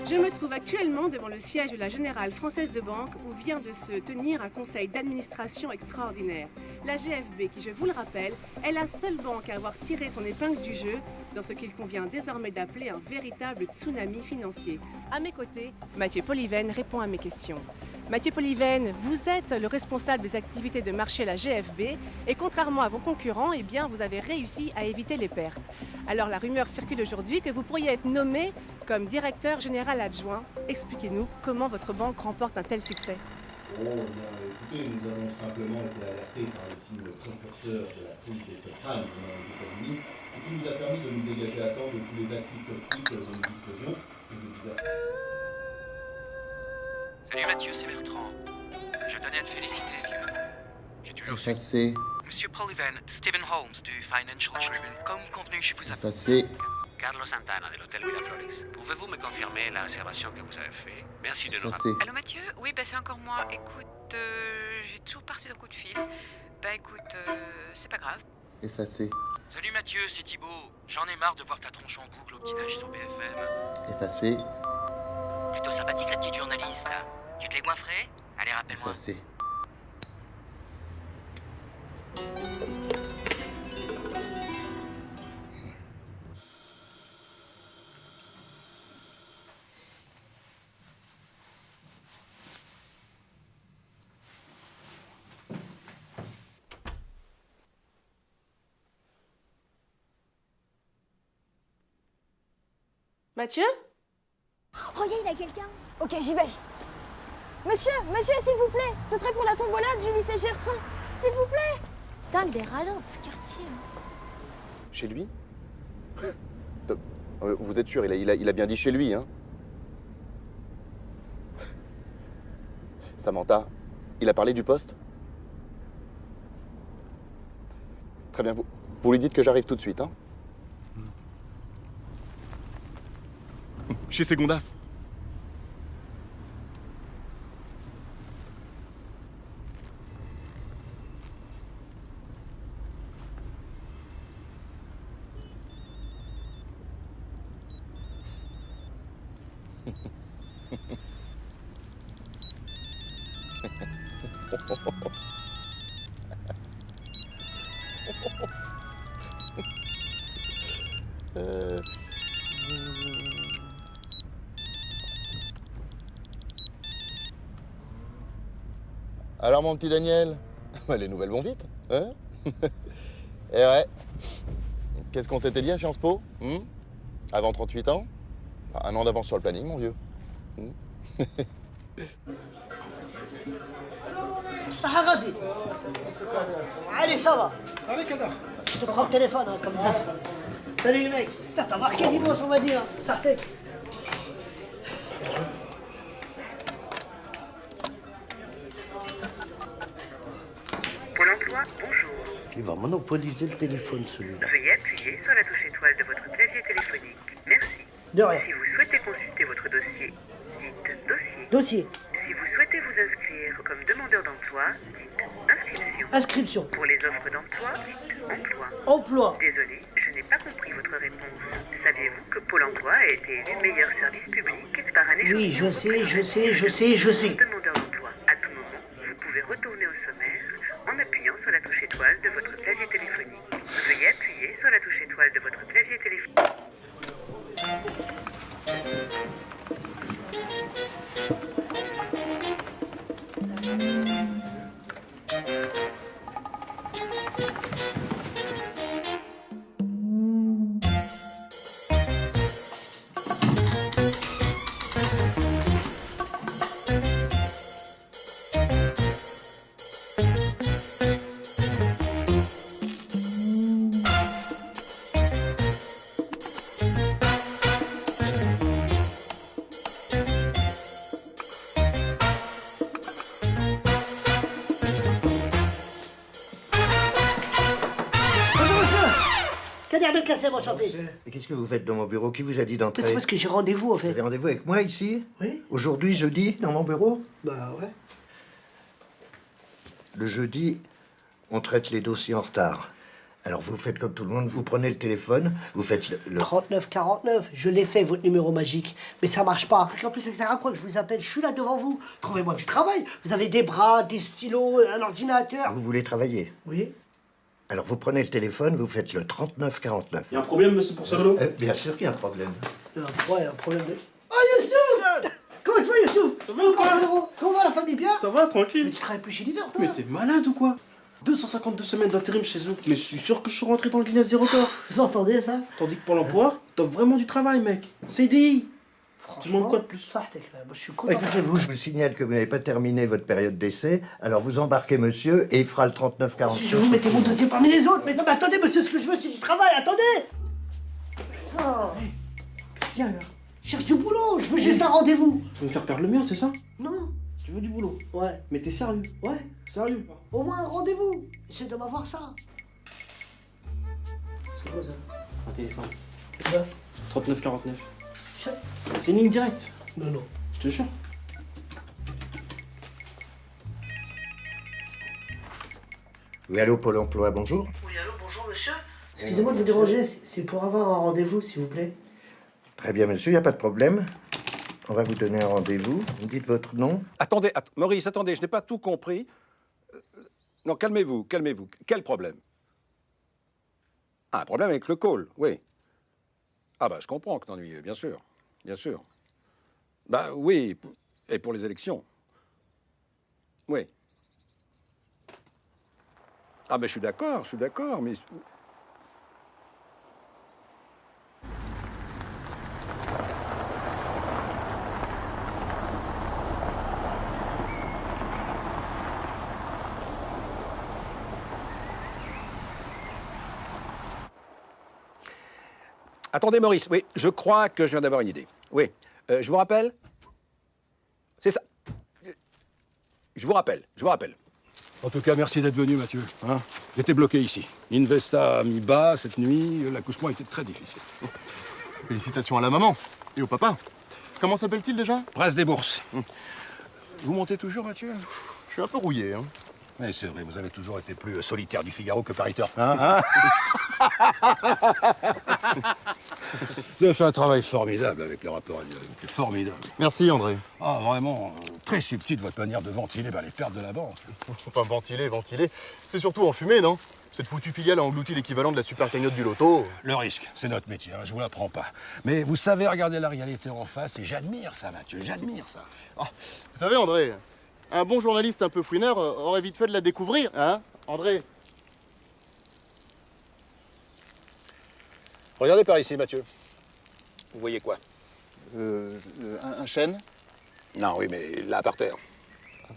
Je me trouve actuellement devant le siège de la Générale Française de Banque où vient de se tenir un conseil d'administration extraordinaire. La GFB, qui je vous le rappelle, est la seule banque à avoir tiré son épingle du jeu dans ce qu'il convient désormais d'appeler un véritable tsunami financier. À mes côtés, Mathieu Poliven répond à mes questions. Mathieu Poliven, vous êtes le responsable des activités de marché à la GFB et contrairement à vos concurrents, eh bien, vous avez réussi à éviter les pertes. Alors la rumeur circule aujourd'hui que vous pourriez être nommé comme directeur général adjoint. Expliquez-nous comment votre banque remporte un tel succès. Oh, bien, écoutez, nous avons simplement été alertés par les signes précurseurs de la crise des subprimes dans les États-Unis, ce qui nous a permis de nous dégager à temps de tous les actifs toxiques dont nous disposions et de divers... Salut Mathieu, c'est Bertrand. Je tenais à te féliciter, vieux. J'ai toujours su. Effacé. Monsieur Poliven, Stephen Holmes du Financial Tribune. Comme convenu, je vous appelle. Effacé. Carlos Santana de l'hôtel Miraflores. Pouvez-vous me confirmer la réservation que vous avez faite? Merci de nous Effacé. rappeler. Allô Mathieu? Oui, c'est encore moi. Écoute, j'ai toujours parti d'un coup de fil. Écoute, c'est pas grave. Effacé. Salut Mathieu, c'est Thibaut. J'en ai marre de voir ta tronche en boucle au petit-déj sur BFM. Effacé. Plutôt sympathique la petite journaliste, là. Tu te l'es coiffrée? Allez, rappelle-moi. Effacé. Mathieu? Oh, il y a quelqu'un. Ok, j'y vais. Monsieur, s'il vous plaît. Ce serait pour la tombola du lycée Gerson. S'il vous plaît. Putain, des radins dans ce quartier. Chez lui? Vous êtes sûr, il a bien dit chez lui, hein? Samantha, il a parlé du poste? Très bien, vous lui dites que j'arrive tout de suite, hein? Chez Segondas. Alors mon petit Daniel, les nouvelles vont vite, hein? Eh ouais. Qu'est-ce qu'on s'était dit à Sciences Po, avant 38 ans? Un an d'avance sur le planning, mon vieux. Haradi. Allez, ça va. Je te prends le téléphone, hein, comme ça. Salut les mecs. Putain, t'as marqué dimanche, on m'a dit, hein. Sartek. Pôle emploi, bonjour. Il va monopoliser le téléphone, celui-là. Veuillez appuyer sur la touche étoile de votre clavier téléphonique. Merci. De rien. Si vous souhaitez consulter votre dossier, dites dossier. Dossier. Si vous souhaitez vous inscrire comme demandeur d'emploi, dites inscription. Inscription. Pour les offres d'emploi, dites emploi. Emploi. Désolé, je n'ai pas compris votre réponse. Saviez-vous que Pôle emploi a été élu meilleur service public par un échantillon? Oui, je sais. Demandeur d'emploi. À tout moment, vous pouvez retourner au sommaire en appuyant sur la touche étoile de votre clavier téléphonique. Veuillez appuyer sur la touche étoile de votre clavier téléphonique. Kader Belkacem, enchanté. Et qu'est-ce que vous faites dans mon bureau? Qui vous a dit d'entrer? C'est parce que j'ai rendez-vous, en Vous fait. avez rendez-vous avec moi ici? Oui. Aujourd'hui, jeudi, dans mon bureau? Bah ouais. Le jeudi, on traite les dossiers en retard. Alors vous faites comme tout le monde, vous prenez le téléphone, vous faites le... 3949, je l'ai fait, votre numéro magique. Mais ça marche pas. En plus, ça sert à quoi que je vous appelle? Je suis là devant vous. Trouvez-moi du travail. Vous avez des bras, des stylos, un ordinateur. Vous voulez travailler? Oui. Alors vous prenez le téléphone, vous faites le 3949. Il y a un problème, monsieur Pourcelo? Bien sûr qu'il y a un problème. Ouais, un problème de... Oh, Youssouf! Comment tu vas, Youssouf? Ça va ou quoi? Comment va la famille, bien? Ça va, tranquille. Mais tu travailles plus chez Leader, toi? Mais t'es malade ou quoi? 252 semaines d'intérim chez eux. Mais je suis sûr que je suis rentré dans le Guinness des records. Vous entendez ça? Tandis que pour l'emploi, t'as vraiment du travail, mec. CDI. Tu demandes quoi de plus? Ça, t'es clair. Moi, je suis content. Écoutez-vous, je vous signale que vous n'avez pas terminé votre période d'essai, alors vous embarquez monsieur et il fera le 3949. Si je vous mettez mon dossier parmi les autres. Mais non, mais attendez, monsieur, ce que je veux, c'est du travail. Attendez! Oh. Qu'est-ce qu'il y a là? Je cherche du boulot. Je veux juste un rendez-vous. Tu veux me faire perdre le mien, c'est ça? Non. Tu veux du boulot? Ouais. Mais t'es sérieux? Ouais. Sérieux? Au moins un rendez-vous. Essaye de m'avoir ça. C'est quoi ça? Un téléphone. C'est quoi? 3949. Ça- C'est une ligne directe. Non, non. Je te jure. Oui, allô, Pôle emploi, bonjour. Oui, allô, bonjour monsieur. Excusez-moi de vous déranger. C'est pour avoir un rendez-vous, s'il vous plaît. Très bien, monsieur, il n'y a pas de problème. On va vous donner un rendez-vous. Vous me dites votre nom? Attendez, Maurice, attendez, je n'ai pas tout compris. Non, calmez-vous, calmez-vous. Quel problème? Ah, un problème avec le call, oui. Ah bah, je comprends que t'ennuies, bien sûr, bien sûr. Bah oui, et pour les élections. Oui. Ah mais je suis d'accord, mais... Attendez, Maurice, oui, je crois que je viens d'avoir une idée. Oui, je vous rappelle? C'est ça. Je vous rappelle. En tout cas, merci d'être venu, Mathieu. Hein, j'étais bloqué ici. Investa a mis bas cette nuit, l'accouchement était très difficile. Félicitations à la maman et au papa. Comment s'appelle-t-il déjà? Prince des bourses. Vous montez toujours, Mathieu? Je suis un peu rouillé, hein. Oui, c'est vrai, vous avez toujours été plus solitaire du Figaro que pariteur. Hein Vous avez fait un travail formidable avec le rapport annuel. C'est formidable. Merci, André. Ah, vraiment, très subtil votre manière de ventiler les pertes de la banque. Faut pas ventiler. C'est surtout en fumée, non? Cette foutue filiale a englouti l'équivalent de la super cagnotte du loto. Le risque, c'est notre métier, hein, je vous l'apprends pas. Mais vous savez regarder la réalité en face et j'admire ça, Mathieu, j'admire ça. Ah, vous savez, André, un bon journaliste un peu fouineur aurait vite fait de la découvrir, hein, André? Regardez par ici, Mathieu. Vous voyez quoi? Un chêne? Non, oui, mais là, par terre.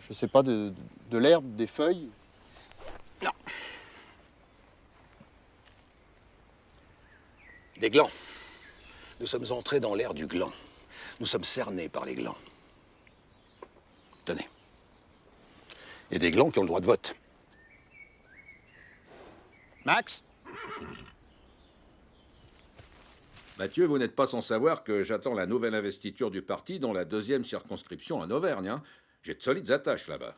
Je sais pas, de l'herbe, des feuilles? Non. Des glands. Nous sommes entrés dans l'ère du gland. Nous sommes cernés par les glands. Tenez. Il y a des glands qui ont le droit de vote. Max? Mathieu, vous n'êtes pas sans savoir que j'attends la nouvelle investiture du parti dans la 2e circonscription en Auvergne. Hein. J'ai de solides attaches là-bas.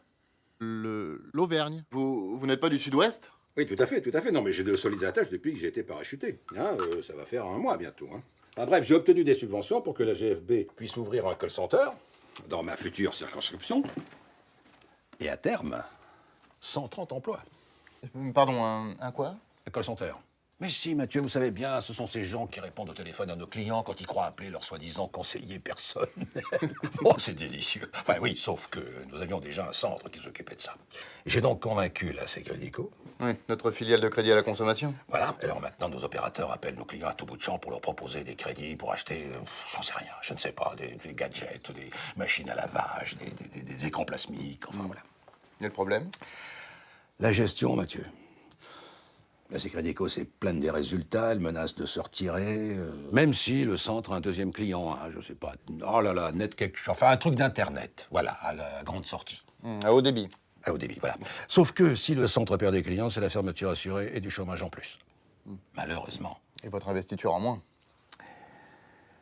L'Auvergne? Vous n'êtes pas du sud-ouest? Oui, tout à fait. Non, mais j'ai de solides attaches depuis que j'ai été parachuté. Hein, ça va faire un mois bientôt. Hein. Enfin, bref, j'ai obtenu des subventions pour que la GFB puisse ouvrir un call center dans ma future circonscription. Et à terme, 130 emplois. Pardon, un quoi? Un call center. Mais si, Mathieu, vous savez bien, ce sont ces gens qui répondent au téléphone à nos clients quand ils croient appeler leur soi-disant conseiller personnel. Oh, c'est délicieux. Enfin oui, sauf que nous avions déjà un centre qui s'occupait de ça. J'ai donc convaincu la Sécrédico. Oui, notre filiale de crédit à la consommation. Voilà, alors maintenant nos opérateurs appellent nos clients à tout bout de champ pour leur proposer des crédits pour acheter, j'en sais rien, je ne sais pas, des gadgets, des machines à lavage, des écrans plasmiques, enfin voilà. Et le problème? La gestion, Mathieu. La Sécrédico s'est plainte des résultats, elle menace de se retirer, même si le centre a un deuxième client, hein, je sais pas, oh là là, net quelque chose, enfin un truc d'internet, voilà, à la grande sortie. À haut débit. À haut débit, voilà. Sauf que si le centre perd des clients, c'est la fermeture assurée et du chômage en plus. Malheureusement. Et votre investiture en moins.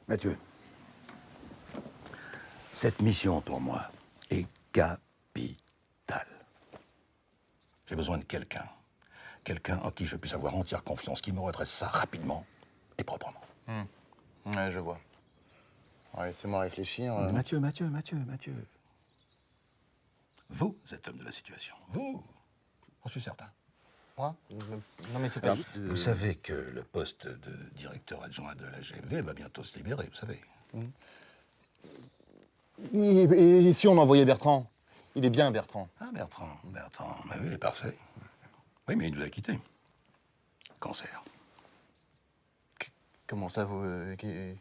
Mathieu, cette mission pour moi est capitale. J'ai besoin de quelqu'un. Quelqu'un en qui je puisse avoir entière confiance, qui me redresse ça rapidement et proprement. Ouais, je vois. Ouais, laissez-moi réfléchir. Mathieu. Vous êtes l'homme de la situation. Vous. J'en suis certain. Moi? Non, mais c'est pas... Vous savez que le poste de directeur adjoint de la GFV va bientôt se libérer, vous savez. Et si on envoyait Bertrand? Il est bien, Bertrand. Ah, Bertrand. Bah oui, il est parfait. Oui, mais il nous a quittés. Cancer. Comment ça, vous... il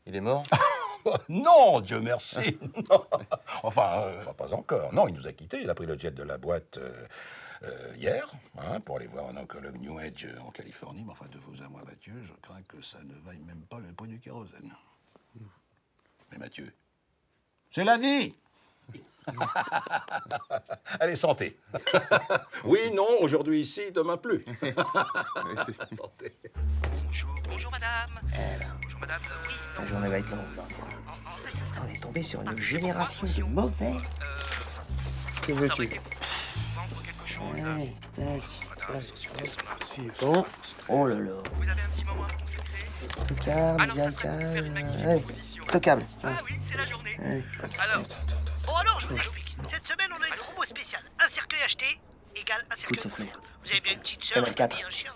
est mort? Non, Dieu merci. Non. Enfin, pas encore. Non, il nous a quittés. Il a pris le jet de la boîte hier, hein, pour aller voir un oncologue New Age en Californie. Mais enfin, de vous à moi, Mathieu, je crains que ça ne vaille même pas le prix du kérosène. Mais Mathieu, c'est la vie. Allez, santé. Oui, non, aujourd'hui ici, demain plus. Santé. Bonjour madame. Bonjour madame. Oui, La journée va être longue. On est tombé sur une génération de mauvais. Que veux-tu? Ouais, tac. Bon. Oh là là. Tocable, Ziricable. Allez, tocable. Ah oui, c'est la journée. Alors, je vous explique. Cette semaine, on a une promo spéciale. Un cercueil acheté égale un cercueil. Vous avez bien une petite sœur et un chien.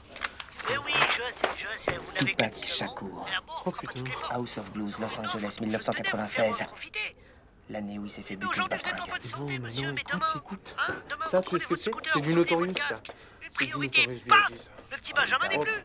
Mais oui, je sais, vous n'avez Tupac Shakur. Oh putain. House of Blues, Los Angeles, 1996. L'année où il s'est fait buter ce baltringue. Bon, mais non, écoute. Ça, tu sais ce que c'est? C'est du Notorious, ça. C'est du Notorious B.I.G., ça. Le petit Benjamin n'est plus.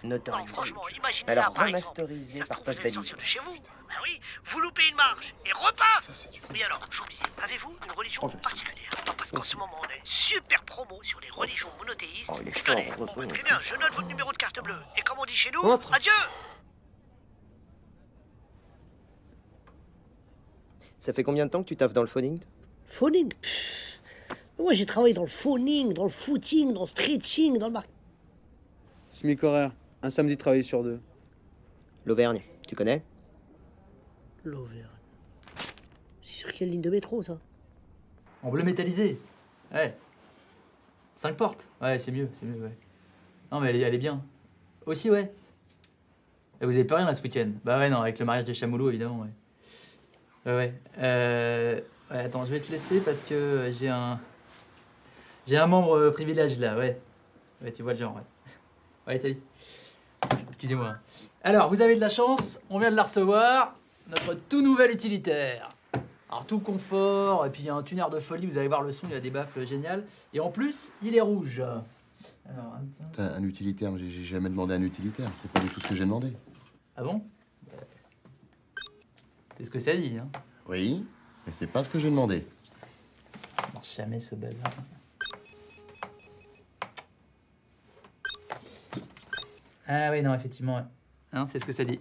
Notorious. Franchement, imaginez Alors la par remasterisé par Puff Daddy. de chez vous. Ben oui, vous loupez une marche et repaf. Oui alors, j'oublie. Avez-vous une religion particulière? Parce qu'en ce moment, on a une super promo sur les religions monothéistes. Oh, il est fort Tenez, heureux. très bien, je note votre numéro de carte bleue. Et comme on dit chez nous, Entre. adieu. Ça fait combien de temps que tu taffes dans le phoning? Phoning? Moi, j'ai travaillé dans le phoning, dans le footing, dans le stretching, dans le marque. SMIC horaire. Un samedi de travail sur 2. L'Auvergne, tu connais? L'Auvergne. C'est sur quelle ligne de métro, ça? En bleu métallisé. Ouais. 5 portes. Ouais, c'est mieux, ouais. Non, mais elle est bien. Aussi, ouais. Et vous avez pas rien là ce week-end? Bah ouais, non, avec le mariage des Chamoulots, évidemment, ouais. Ouais. Ouais, attends, je vais te laisser parce que j'ai un membre privilège là, ouais. Ouais, tu vois le genre, ouais. Ouais, salut. Excusez-moi. Alors, vous avez de la chance, on vient de la recevoir. Notre tout nouvel utilitaire. Alors, tout confort, et puis il y a un tuner de folie, vous allez voir le son, il a des baffles géniales. Et en plus, il est rouge. Alors, Un utilitaire, j'ai jamais demandé un utilitaire. C'est pas du tout ce que j'ai demandé. Ah bon? C'est ce que ça dit, hein. Oui, mais c'est pas ce que j'ai demandé. Ça marche jamais ce bazar. Ah oui, non, effectivement, ouais. Hein, c'est ce que ça dit.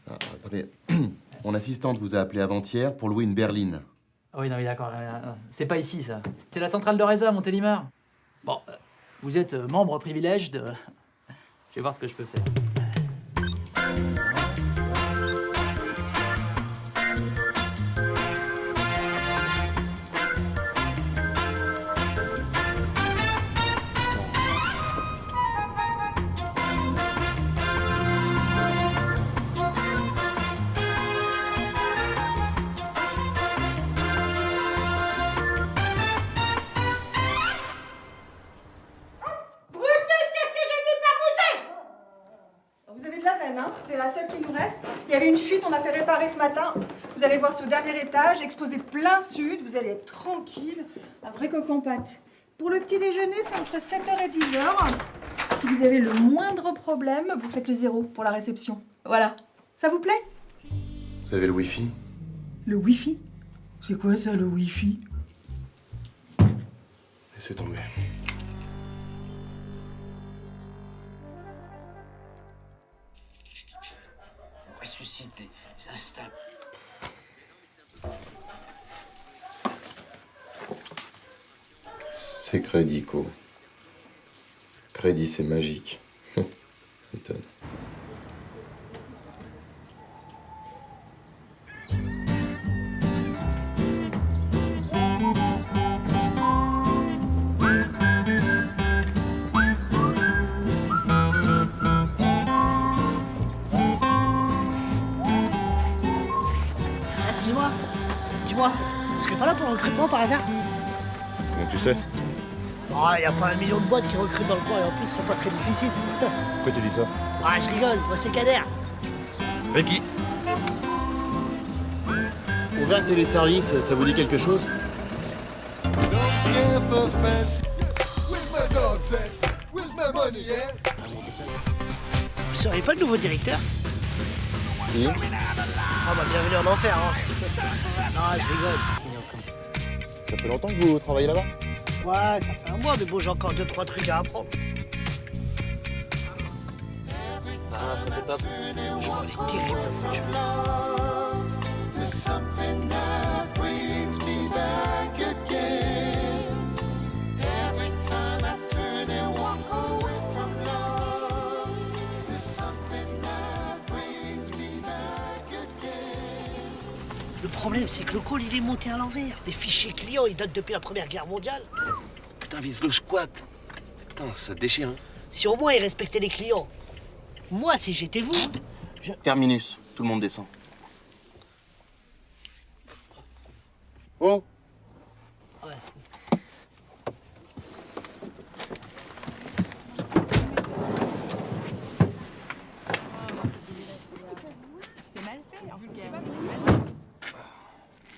Attendez, mon assistante vous a appelé avant-hier pour louer une berline. Ah oui, non, oui, d'accord. C'est pas ici, ça. C'est la centrale de Reza, Montélimar. Bon, vous êtes membre privilège de... Je vais voir ce que je peux faire. C'est la seule qui nous reste. Il y avait une fuite, on a fait réparer ce matin. Vous allez voir, c'est au dernier étage, exposé plein sud. Vous allez être tranquille. Un vrai coq en pâte. Pour le petit déjeuner, c'est entre 7h et 10h. Si vous avez le moindre problème, vous faites le 0 pour la réception. Voilà. Ça vous plaît? Vous avez le wifi? Le wifi? C'est quoi ça, le wifi? Laissez tomber. Ressuscité, s'installe. C'est Crédit, Co. Crédit, c'est magique. M'étonne. Excuse-moi, dis-moi, tu serais pas là pour le recrutement par hasard? Comment tu sais? Ah, y a pas 1 million de boîtes qui recrutent dans le coin et en plus, ils sont pas très difficiles. Pourquoi tu dis ça? Ah, je rigole, moi c'est Kader. Ricky. Auvergne Téléservice, ça vous dit quelque chose? Vous seriez pas le nouveau directeur? Si. Ah bah bienvenue en enfer, hein. Ah, je rigole. Ça fait longtemps que vous travaillez là-bas? Ouais, ça fait un mois, mais bon, j'ai encore 2-3 trucs à apprendre. Ah, ça c'est top. Je m'en ai terrible, mon Dieu. Le problème, c'est que le call, il est monté à l'envers. Les fichiers clients, ils datent depuis la Première Guerre mondiale. Putain, vise le squat. Putain, ça déchire, hein. Si au moins ils respectaient les clients. Moi, si j'étais vous, Terminus, tout le monde descend. Oh! Ouais. C'est mal fait, en vulgaire.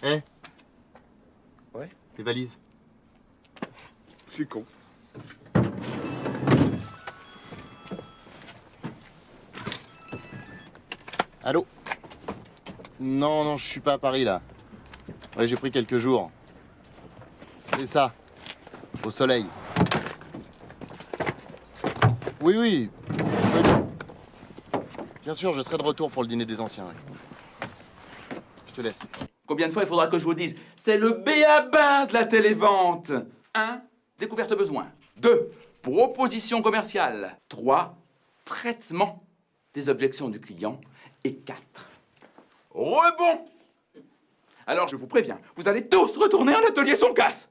Eh, Ouais? les valises. Je suis con. Allô? Non, non, je suis pas à Paris, là. Ouais, j'ai pris quelques jours. C'est ça. Au soleil. Oui, oui. Bien sûr, je serai de retour pour le dîner des anciens. Ouais. Je te laisse. Combien de fois il faudra que je vous dise? C'est le b.a.-ba de la télévente. 1. Découverte besoin. 2. Proposition commerciale. 3. Traitement des objections du client. Et 4. Rebond. Alors je vous préviens, vous allez tous retourner en atelier sans casse.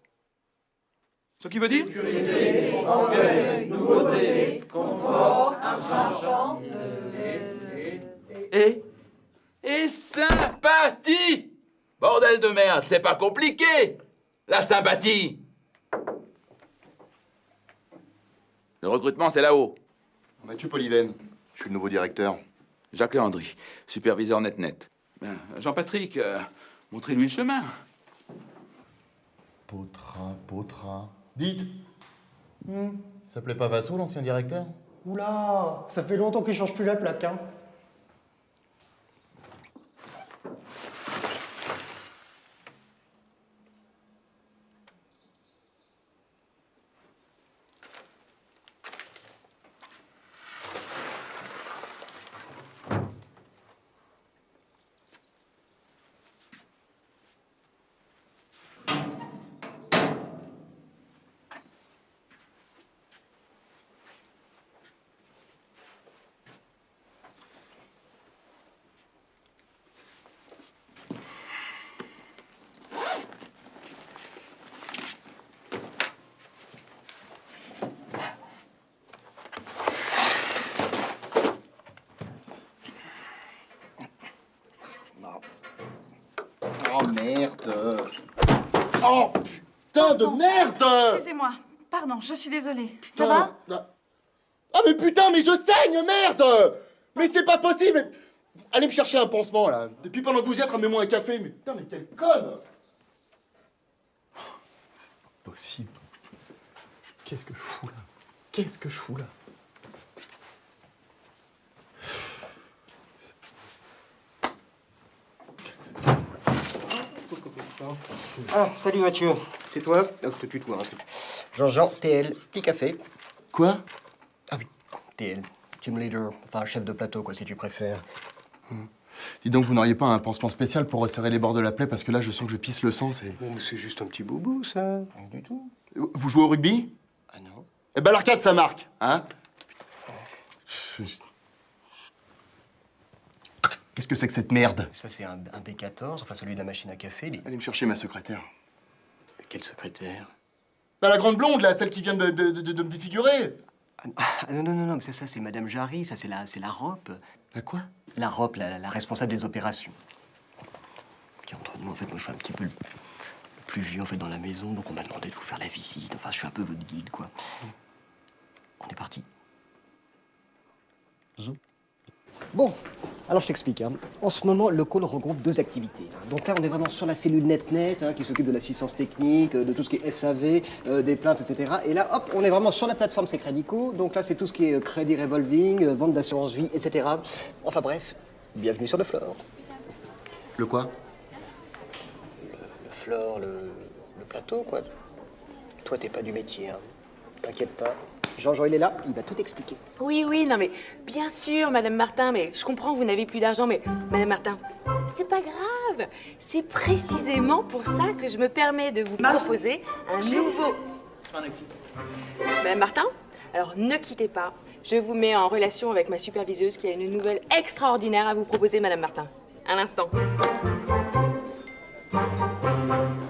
Ce qui veut dire? Sécurité, orgueil, nouveauté, confort, argent, Et sympathie. Bordel de merde, c'est pas compliqué. La sympathie. Le recrutement, c'est là-haut. Mathieu Polyven, je suis le nouveau directeur. Jacques Léandry, superviseur net-net. Ben, Jean-Patrick, montrez-lui le chemin. Potra. Dites. Il s'appelait pas Vasso, l'ancien directeur? Oula, ça fait longtemps qu'il change plus la plaque, hein. Oh merde! Oh putain de merde! Excusez-moi. Pardon, je suis désolée. Ça va? Ah mais putain, mais je saigne, merde! Mais c'est pas possible! Allez me chercher un pansement là. Depuis pendant que vous y êtes, ramenez-moi un café. Mais putain, mais quelle conne! Pas possible. Qu'est-ce que je fous là? Qu'est-ce que je fous là? Ah, salut Mathieu. C'est toi? Non, je te tutoie. Hein, Jean-Jean, TL, petit café. Quoi? Ah oui, TL, team leader, enfin chef de plateau quoi si tu préfères. Dis donc, vous n'auriez pas un pansement spécial pour resserrer les bords de la plaie parce que là, je sens que je pisse le sang, c'est... Bon, mais c'est juste un petit boubou, ça. Rien du tout. Vous jouez au rugby? Ah non. Eh ben l'arcade, ça marque, hein? Qu'est-ce que c'est que cette merde? Ça, c'est un B14, enfin celui de la machine à café. Allez me chercher ma secrétaire. Quelle secrétaire? Bah, la grande blonde, là, celle qui vient de me défigurer. Ah, non, mais ça, c'est Madame Jarry, ça, c'est la ROP. La quoi? La ROP, la responsable des opérations. Écoutez, entre nous, en fait, moi, je suis un petit peu le plus vieux, en fait, dans la maison, donc on m'a demandé de vous faire la visite. Enfin, je suis un peu votre guide, quoi. On est parti. Bon, alors je t'explique. Hein. En ce moment, le call regroupe 2 activités. Donc là, on est vraiment sur la cellule NetNet, qui s'occupe de l'assistance technique, de tout ce qui est SAV, des plaintes, etc. Et là, hop, on est vraiment sur la plateforme Secredico. Donc là, c'est tout ce qui est crédit revolving, vente d'assurance vie, etc. Enfin bref, bienvenue sur le floor. Le quoi? Le floor, le plateau, quoi. Toi, t'es pas du métier, hein. T'inquiète pas. Jean-Jean, il est là, il va tout expliquer. Oui, non mais bien sûr, Madame Martin, mais je comprends, vous n'avez plus d'argent, mais Madame Martin, c'est pas grave. C'est précisément pour ça que je me permets de vous proposer un nouveau... Madame Martin, alors ne quittez pas. Je vous mets en relation avec ma superviseuse qui a une nouvelle extraordinaire à vous proposer, Madame Martin. À l'instant.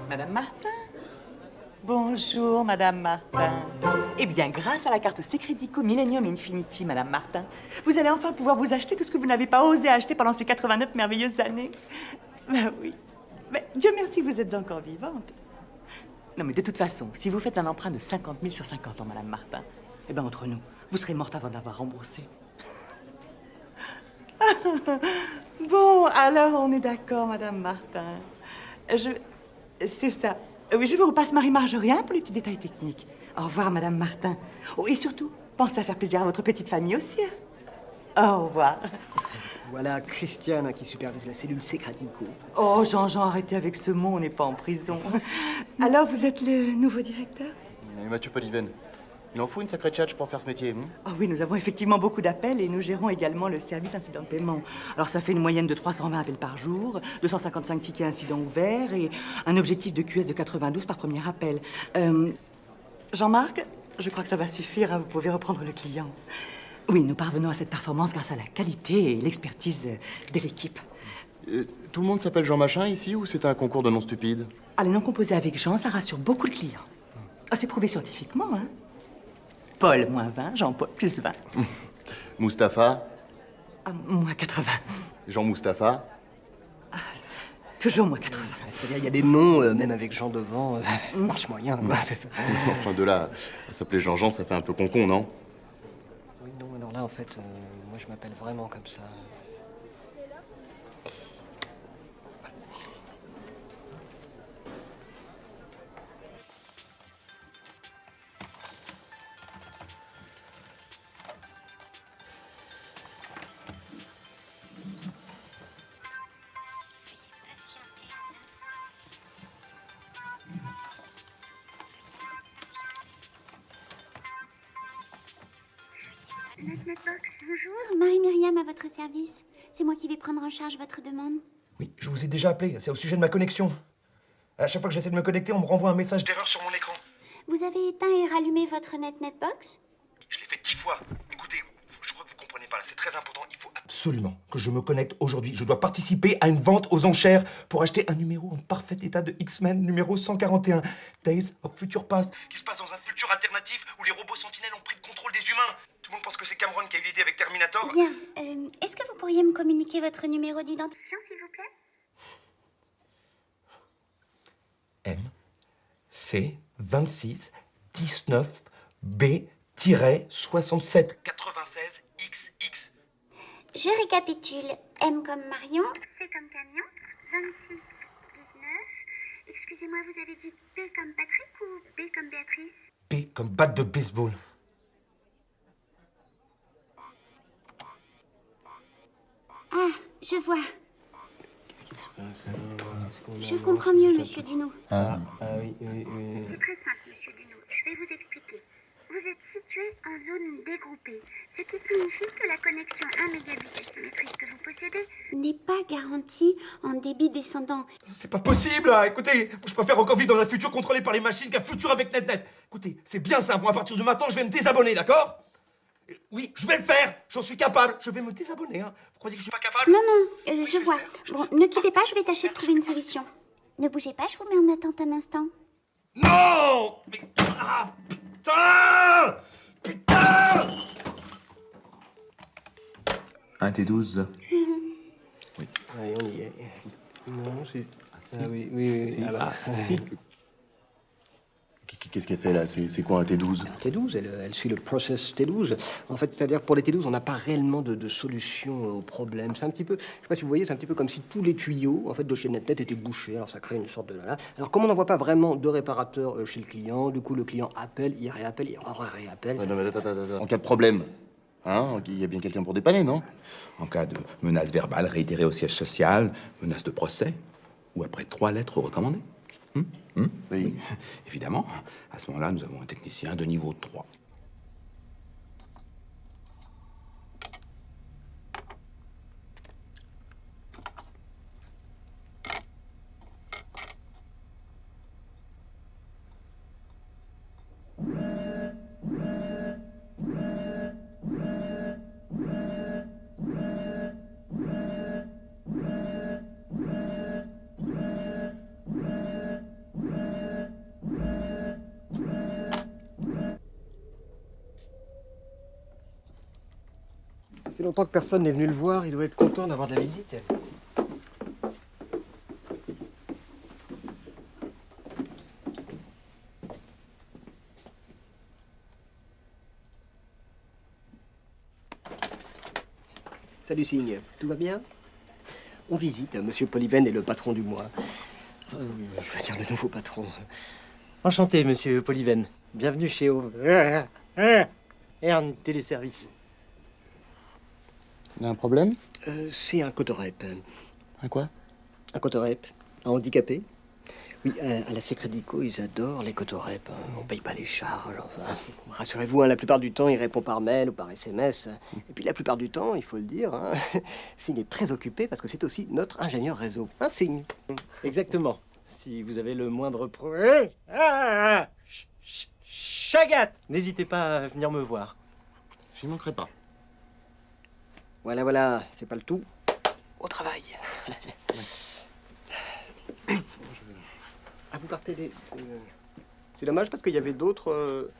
Madame Martin? Bonjour, Madame Martin. Eh bien, grâce à la carte Secredico Millennium Infinity, Madame Martin, vous allez enfin pouvoir vous acheter tout ce que vous n'avez pas osé acheter pendant ces 89 merveilleuses années. Ben oui. Mais Dieu merci, vous êtes encore vivante. Non, mais de toute façon, si vous faites un emprunt de 50 000 sur 50 ans, Madame Martin, eh bien, entre nous, vous serez morte avant d'avoir remboursé. Bon, alors on est d'accord, Madame Martin. C'est ça. Oui, je vous repasse Marie-Marjorie pour les petits détails techniques. Au revoir, Madame Martin. Oh, et surtout, pensez à faire plaisir à votre petite famille aussi. Hein. Au revoir. Voilà Christiane qui supervise la cellule Secredico. Oh, Jean-Jean, arrêtez avec ce mot, on n'est pas en prison. Alors, vous êtes le nouveau directeur? Mathieu Poliven. Il en faut une sacrée tchatche pour faire ce métier. Oh oui, nous avons effectivement beaucoup d'appels et nous gérons également le service incident de paiement. Alors ça fait une moyenne de 320 appels par jour, 255 tickets incidents ouverts et un objectif de QS de 92 par premier appel. Jean-Marc, je crois que ça va suffire, hein, vous pouvez reprendre le client. Oui, nous parvenons à cette performance grâce à la qualité et l'expertise de l'équipe. Tout le monde s'appelle Jean Machin ici ou c'est un concours de noms stupides? Ah, les noms composés avec Jean, ça rassure beaucoup le client. Ah, c'est prouvé scientifiquement, hein. Paul, moins 20, Jean-Paul, plus 20. Moustapha? Ah, moins 80. Jean-Moustapha? Toujours moins 80. C'est-à-dire, il y a des noms, même avec Jean devant, ça marche moyen, quoi. Enfin, de là à s'appeler Jean-Jean, ça fait un peu concon, non? Oui, non, alors là, en fait, moi, je m'appelle vraiment comme ça. NetNetBox, bonjour. Marie-Myriam à votre service. C'est moi qui vais prendre en charge votre demande. Oui, je vous ai déjà appelé. C'est au sujet de ma connexion. À chaque fois que j'essaie de me connecter, on me renvoie un message d'erreur sur mon écran. Vous avez éteint et rallumé votre NetNetBox? Je l'ai fait 10 fois. Écoutez, je crois que vous comprenez pas là. C'est très important. Il faut absolument que je me connecte aujourd'hui. Je dois participer à une vente aux enchères pour acheter un numéro en parfait état de X-Men, numéro 141, Days of Future Past, qui se passe dans un futur alternatif où les robots sentinelles ont pris le contrôle des humains. Tout le monde pense que c'est Cameron qui a eu l'idée avec Terminator. Bien. Est-ce que vous pourriez me communiquer votre numéro d'identifiant, s'il vous plaît? M, C, 26, 19, B-67. 96, XX. Je récapitule. M comme Marion, C comme camion, 26, 19. Excusez-moi, vous avez dit B comme Patrick ou B comme Béatrice? B comme batte de baseball. Ah, je vois. Je comprends mieux, monsieur Duno. Oui. C'est très simple, monsieur Duno. Je vais vous expliquer. Vous êtes situé en zone dégroupée, ce qui signifie que la connexion 1 mégabit asymétrique que vous possédez n'est pas garantie en débit descendant. C'est pas possible, là. Écoutez, je préfère encore vivre dans un futur contrôlé par les machines qu'un futur avec NetNet. Écoutez, c'est bien simple. Moi, à partir de maintenant, je vais me désabonner, d'accord? Oui, je vais le faire. J'en suis capable. Je vais me désabonner, hein. Vous croyez que je suis pas capable? Non, non, je vois. Bon, ne quittez pas, je vais tâcher de trouver une solution. Ne bougez pas, je vous mets en attente un instant. Non! Mais... Ah, putain! Putain! Un T12. Oui, on y est. Non, c'est... Ah oui, oui. Si. Ah bah, Si. Qu'est-ce qu'elle fait là? C'est quoi un T12? T12, elle suit le process T12. En fait, c'est-à-dire pour les T12, on n'a pas réellement de solution au problème. C'est un petit peu, je sais pas si vous voyez, c'est un petit peu comme si tous les tuyaux en fait de chez NetNet étaient bouchés. Alors ça crée une sorte de... Alors comme on n'en voit pas vraiment de réparateur chez le client, du coup le client appelle, il réappelle, il réappelle. Non, mais attends. En cas de problème, hein, il y a bien quelqu'un pour dépanner, non? En cas de menace verbale réitérée au siège social, menace de procès, ou après 3 lettres recommandées. Oui. Évidemment, à ce moment-là, nous avons un technicien de niveau 3. Ça fait longtemps que personne n'est venu le voir, il doit être content d'avoir de la visite. Salut Signe, tout va bien? On visite, Monsieur Polyven est le patron du mois. Je veux dire le nouveau patron. Enchanté, Monsieur Polyven. Bienvenue chez Ern Téléservice. Il y a un problème? C'est un cotorep. Un quoi? Un cotorep. Un handicapé. Oui, à la Secrédico, ils adorent les cotorep. On paye pas les charges, enfin. Rassurez-vous, la plupart du temps, il répond par mail ou par SMS. Et puis la plupart du temps, il faut le dire, Signe est très occupé parce que c'est aussi notre ingénieur réseau. Un Signe. Exactement. Si vous avez le moindre Chagat, n'hésitez pas à venir me voir. J'y manquerai pas. Voilà, fais pas le tout. Au travail. Ah, vous partez les... C'est dommage parce qu'il y avait d'autres...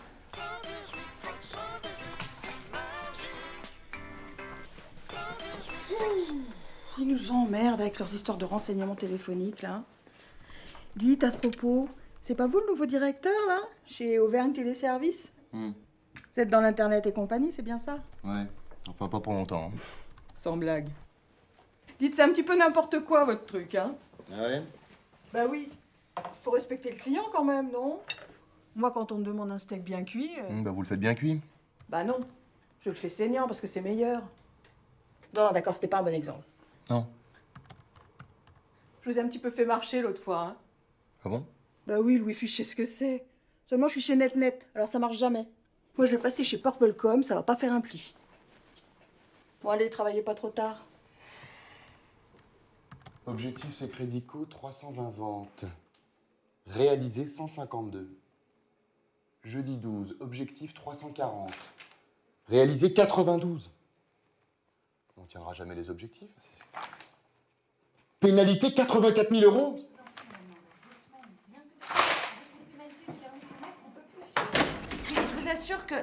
Ils nous emmerdent avec leurs histoires de renseignements téléphoniques, là. Dites, à ce propos, c'est pas vous le nouveau directeur, là, chez Auvergne Téléservice? Vous êtes dans l'Internet et compagnie, c'est bien ça? Ouais, enfin pas pour longtemps. Sans blague. Dites, c'est un petit peu n'importe quoi, votre truc, hein? Ah ouais? Bah oui. Faut respecter le client, quand même, non? Moi, quand on me demande un steak bien cuit... Bah vous le faites bien cuit. Bah non. Je le fais saignant, parce que c'est meilleur. Non, d'accord, c'était pas un bon exemple. Non. Je vous ai un petit peu fait marcher l'autre fois, hein? Ah bon? Bah oui, le Wi-Fi, je sais ce que c'est. Seulement, je suis chez NetNet, alors ça marche jamais. Moi, je vais passer chez PurpleCom, ça va pas faire un pli. Bon, allez, travaillez pas trop tard. Objectif Secrédico, 320 ventes. Réalisé 152. Jeudi 12, objectif 340. Réalisé 92. On tiendra jamais les objectifs. Pénalité 84 000 €. Je vous assure que...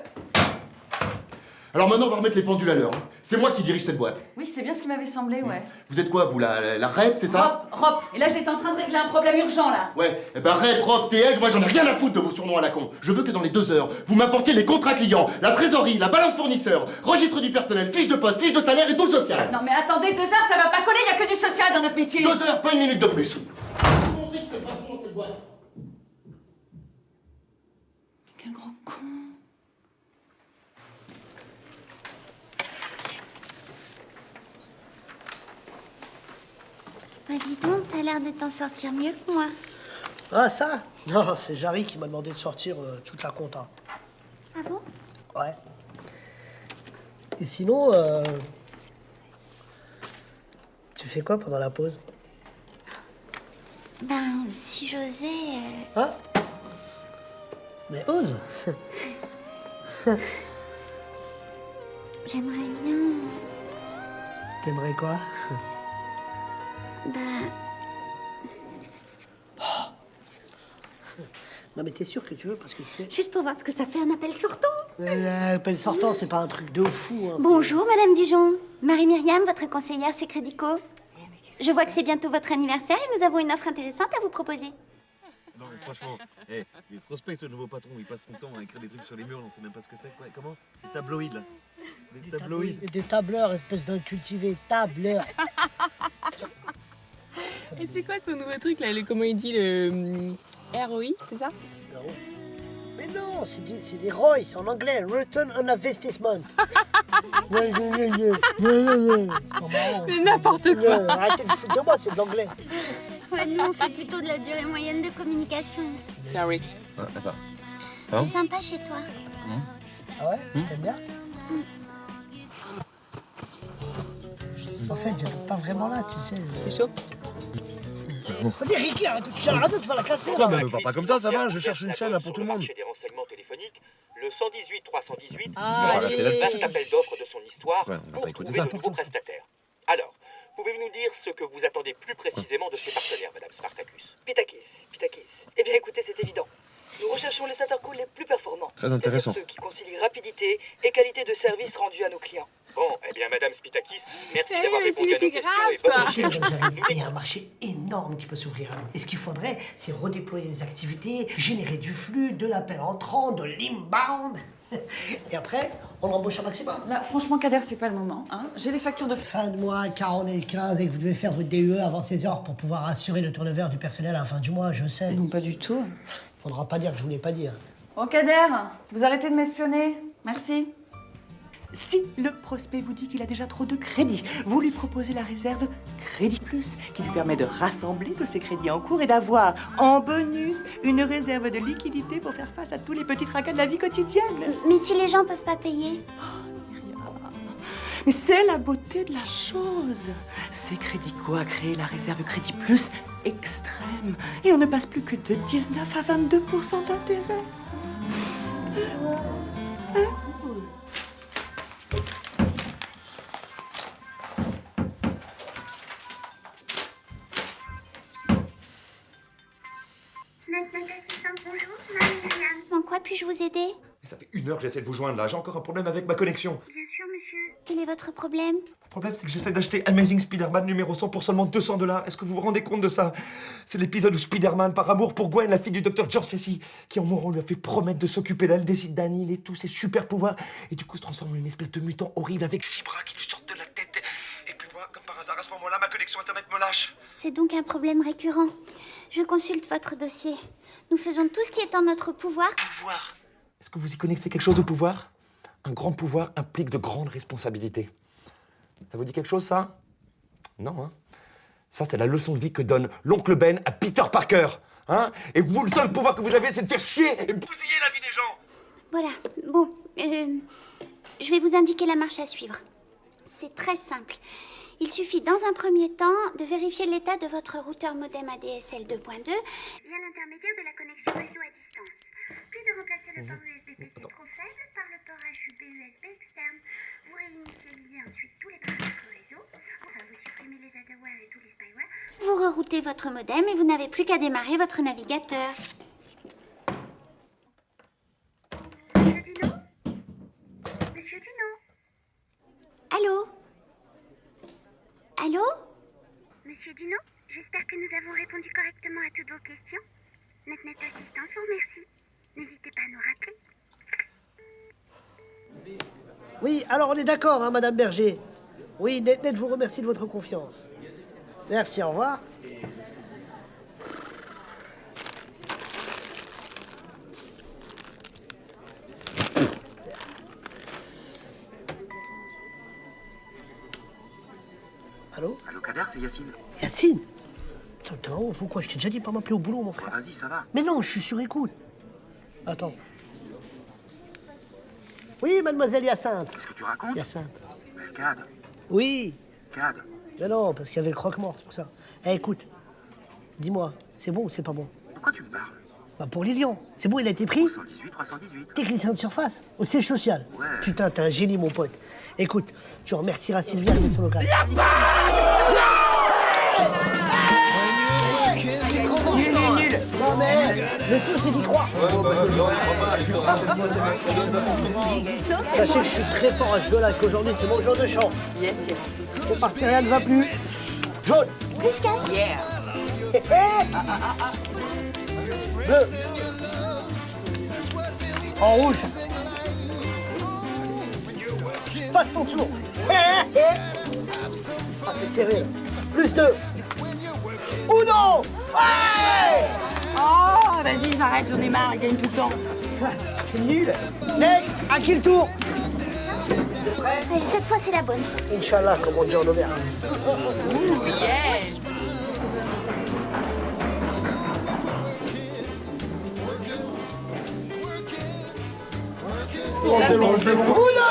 Alors maintenant, on va remettre les pendules à l'heure. C'est moi qui dirige cette boîte. Oui, c'est bien ce qui m'avait semblé, ouais. Vous êtes quoi, vous, la REP, c'est ça? Rop. Et là, j'étais en train de régler un problème urgent, là. Ouais, eh ben REP, ROP, TL, moi j'en ai rien à foutre de vos surnoms à la con. Je veux que dans les 2 heures, vous m'apportiez les contrats clients, la trésorerie, la balance fournisseur, registre du personnel, fiche de poste, fiche de salaire et tout le social. Non, mais attendez, 2 heures, ça va pas coller, y a que du social dans notre métier. 2 heures, pas une minute de plus. Quel grand con. Bah dis donc, t'as l'air de t'en sortir mieux que moi. Ah, ça? Non, c'est Jarry qui m'a demandé de sortir toute la compta. Ah bon? Ouais. Et sinon, tu fais quoi pendant la pause? Ben, si j'osais... Ah? Mais ose! J'aimerais bien... T'aimerais quoi? Bah... Non mais t'es sûr que tu veux parce que tu sais... Juste pour voir ce que ça fait un appel sortant. Appel sortant, c'est pas un truc de fou. Hein, Bonjour, Madame Dijon. Marie-Myriam, votre conseillère, c'est Crédico. Je vois que c'est bientôt votre anniversaire et nous avons une offre intéressante à vous proposer. Non mais franchement, il est trop space le nouveau patron, il passe son temps à écrire des trucs sur les murs, on sait même pas ce que c'est. Quoi. Comment? Des tabloïds là. Des tabloïds. Des tableurs, espèce d'incultivé, tableur. Et c'est quoi son nouveau truc là, comment il dit le ROI, c'est ça? Mais non, c'est des ROI, c'est en anglais, Return on Investment. C'est pas marrant. Mais n'importe quoi. Arrêtez de foutre de moi, c'est de l'anglais. Ouais, nous, on fait plutôt de la durée moyenne de communication. Tiens, Rick. Attends. C'est sympa chez toi. Ah ouais? T'aimes bien? En fait, j'habite pas vraiment là, tu sais. C'est chaud? Vas-y, Ricky, arrête de toucher à la radio, tu vas la casser. Non, mais me parle pas comme ça va, je cherche une chaîne là pour tout le monde. Des renseignements téléphoniques, le 118 318 on va rester là-dessus. vaste appel d'offres de son histoire Ouais, on va pas écouter trouver ça. de nouveaux prestataires. Alors, pouvez-vous nous dire ce que vous attendez plus précisément de ces partenaires, Madame Spartacus? Pitakis. Eh bien, écoutez, c'est évident. Nous recherchons les intercools les plus performants. Très intéressant. C'est-à-dire ceux qui concilient rapidité et qualité de service rendu à nos clients. Bon, eh bien, Madame Spitakis, merci d'avoir répondu à nos questions et bonne recherche. Il y a un marché énorme qui peut s'ouvrir à nous. Et ce qu'il faudrait, c'est redéployer les activités, générer du flux, de l'appel entrant, de l'inbound. Et après, on embauche un maximum. Là, franchement, Kader, c'est pas le moment. Hein. J'ai les factures de... Fin de mois, 40 et le 15, et que vous devez faire votre DUE avant 16h pour pouvoir assurer le turnover du personnel à la fin du mois, je sais. Non, pas du tout. Faudra pas dire que je vous l'ai pas dit. Hein. Oh, Kader, vous arrêtez de m'espionner. Merci. Si le prospect vous dit qu'il a déjà trop de crédits, vous lui proposez la réserve Crédit Plus, qui lui permet de rassembler tous ses crédits en cours et d'avoir, en bonus, une réserve de liquidité pour faire face à tous les petits tracas de la vie quotidienne. Mais si les gens peuvent pas payer? Mais c'est la beauté de la chose. C'est Crédico a créé la réserve Crédit Plus extrême. Et on ne passe plus que de 19 à 22% d'intérêt. Notre assistante, bonjour, Marie-Myriam. En quoi puis-je vous aider? Ça fait 1 heure que j'essaie de vous joindre là, j'ai encore un problème avec ma connexion. Bien sûr, monsieur. Quel est votre problème? Le problème, c'est que j'essaie d'acheter Amazing Spider-Man numéro 100 pour seulement $200. Est-ce que vous vous rendez compte de ça? C'est l'épisode où Spider-Man, par amour pour Gwen, la fille du docteur George Stacy, qui en mourant lui a fait promettre de s'occuper d'elle, décide d'annihiler tous ses super pouvoirs, et du coup se transforme en une espèce de mutant horrible avec 6 bras qui lui sortent de la tête. Et puis moi, comme par hasard, à ce moment-là, ma connexion internet me lâche. C'est donc un problème récurrent. Je consulte votre dossier. Nous faisons tout ce qui est en notre pouvoir. Est-ce que vous y connaissez quelque chose au pouvoir? Un grand pouvoir implique de grandes responsabilités. Ça vous dit quelque chose, ça? Non, hein? Ça, c'est la leçon de vie que donne l'oncle Ben à Peter Parker. Hein? Et vous, le seul pouvoir que vous avez, c'est de faire chier et bousiller la vie des gens. Voilà. Bon, je vais vous indiquer la marche à suivre. C'est très simple. Il suffit dans un premier temps de vérifier l'état de votre routeur modem ADSL 2.2 via l'intermédiaire de la connexion réseau à distance. Puis de remplacer le port USB-PC trop faible par le port HUB USB externe. Vous réinitialisez ensuite tous les paramètres réseau. Enfin, vous supprimez les adware et tous les spyware. Vous reroutez votre modem et vous n'avez plus qu'à démarrer votre navigateur. Monsieur Duno? Monsieur Duno? Allô? Allô? Monsieur Duno, j'espère que nous avons répondu correctement à toutes vos questions. Notre assistance vous remercie. N'hésitez pas à nous rappeler. Oui, alors on est d'accord, hein, Madame Berger. Oui, NetNet vous remercie de votre confiance. Merci, au revoir. Allô? Allô, Kader, c'est Yacine. Yacine? Putain, t'es vraiment fou quoi? Je t'ai déjà dit de pas m'appeler au boulot, mon frère. Vas-y, ça va. Mais non, je suis sur écoute. Attends. Oui, mademoiselle Hyacinthe. Qu'est-ce que tu racontes? Hyacinthe. Mais Cad. Oui. Cad. Mais non, parce qu'il y avait le croque-mort, c'est pour ça. Eh, écoute. Dis-moi, c'est bon ou c'est pas bon? Pourquoi tu me parles? Bah pour Lilian. C'est bon, il a été pris? 318, 318. Technicien de surface, au siège social. Ouais. Putain, t'es un génie, mon pote. Écoute, tu remercieras Sylvia de son local. Nul. Non mais, le tout c'est d'y croire. Sachez que je suis très fort à ce jeu-là, qu'aujourd'hui c'est mon jour de chance. Yes. C'est parti, rien ne va plus. Jaune. Yeah. Bleu. En rouge. Passe ton tour. Ah, c'est serré là. Plus 2. Uno. Ouais. Oh, vas-y, j'arrête, j'en ai marre, il gagne tout le temps. C'est nul. Next, à qui le tour? Allez, cette fois, c'est la bonne. Inch'Allah, comme on dit en Auvergne. Ouh, yes. Oh, c'est bon, c'est bon. Uno.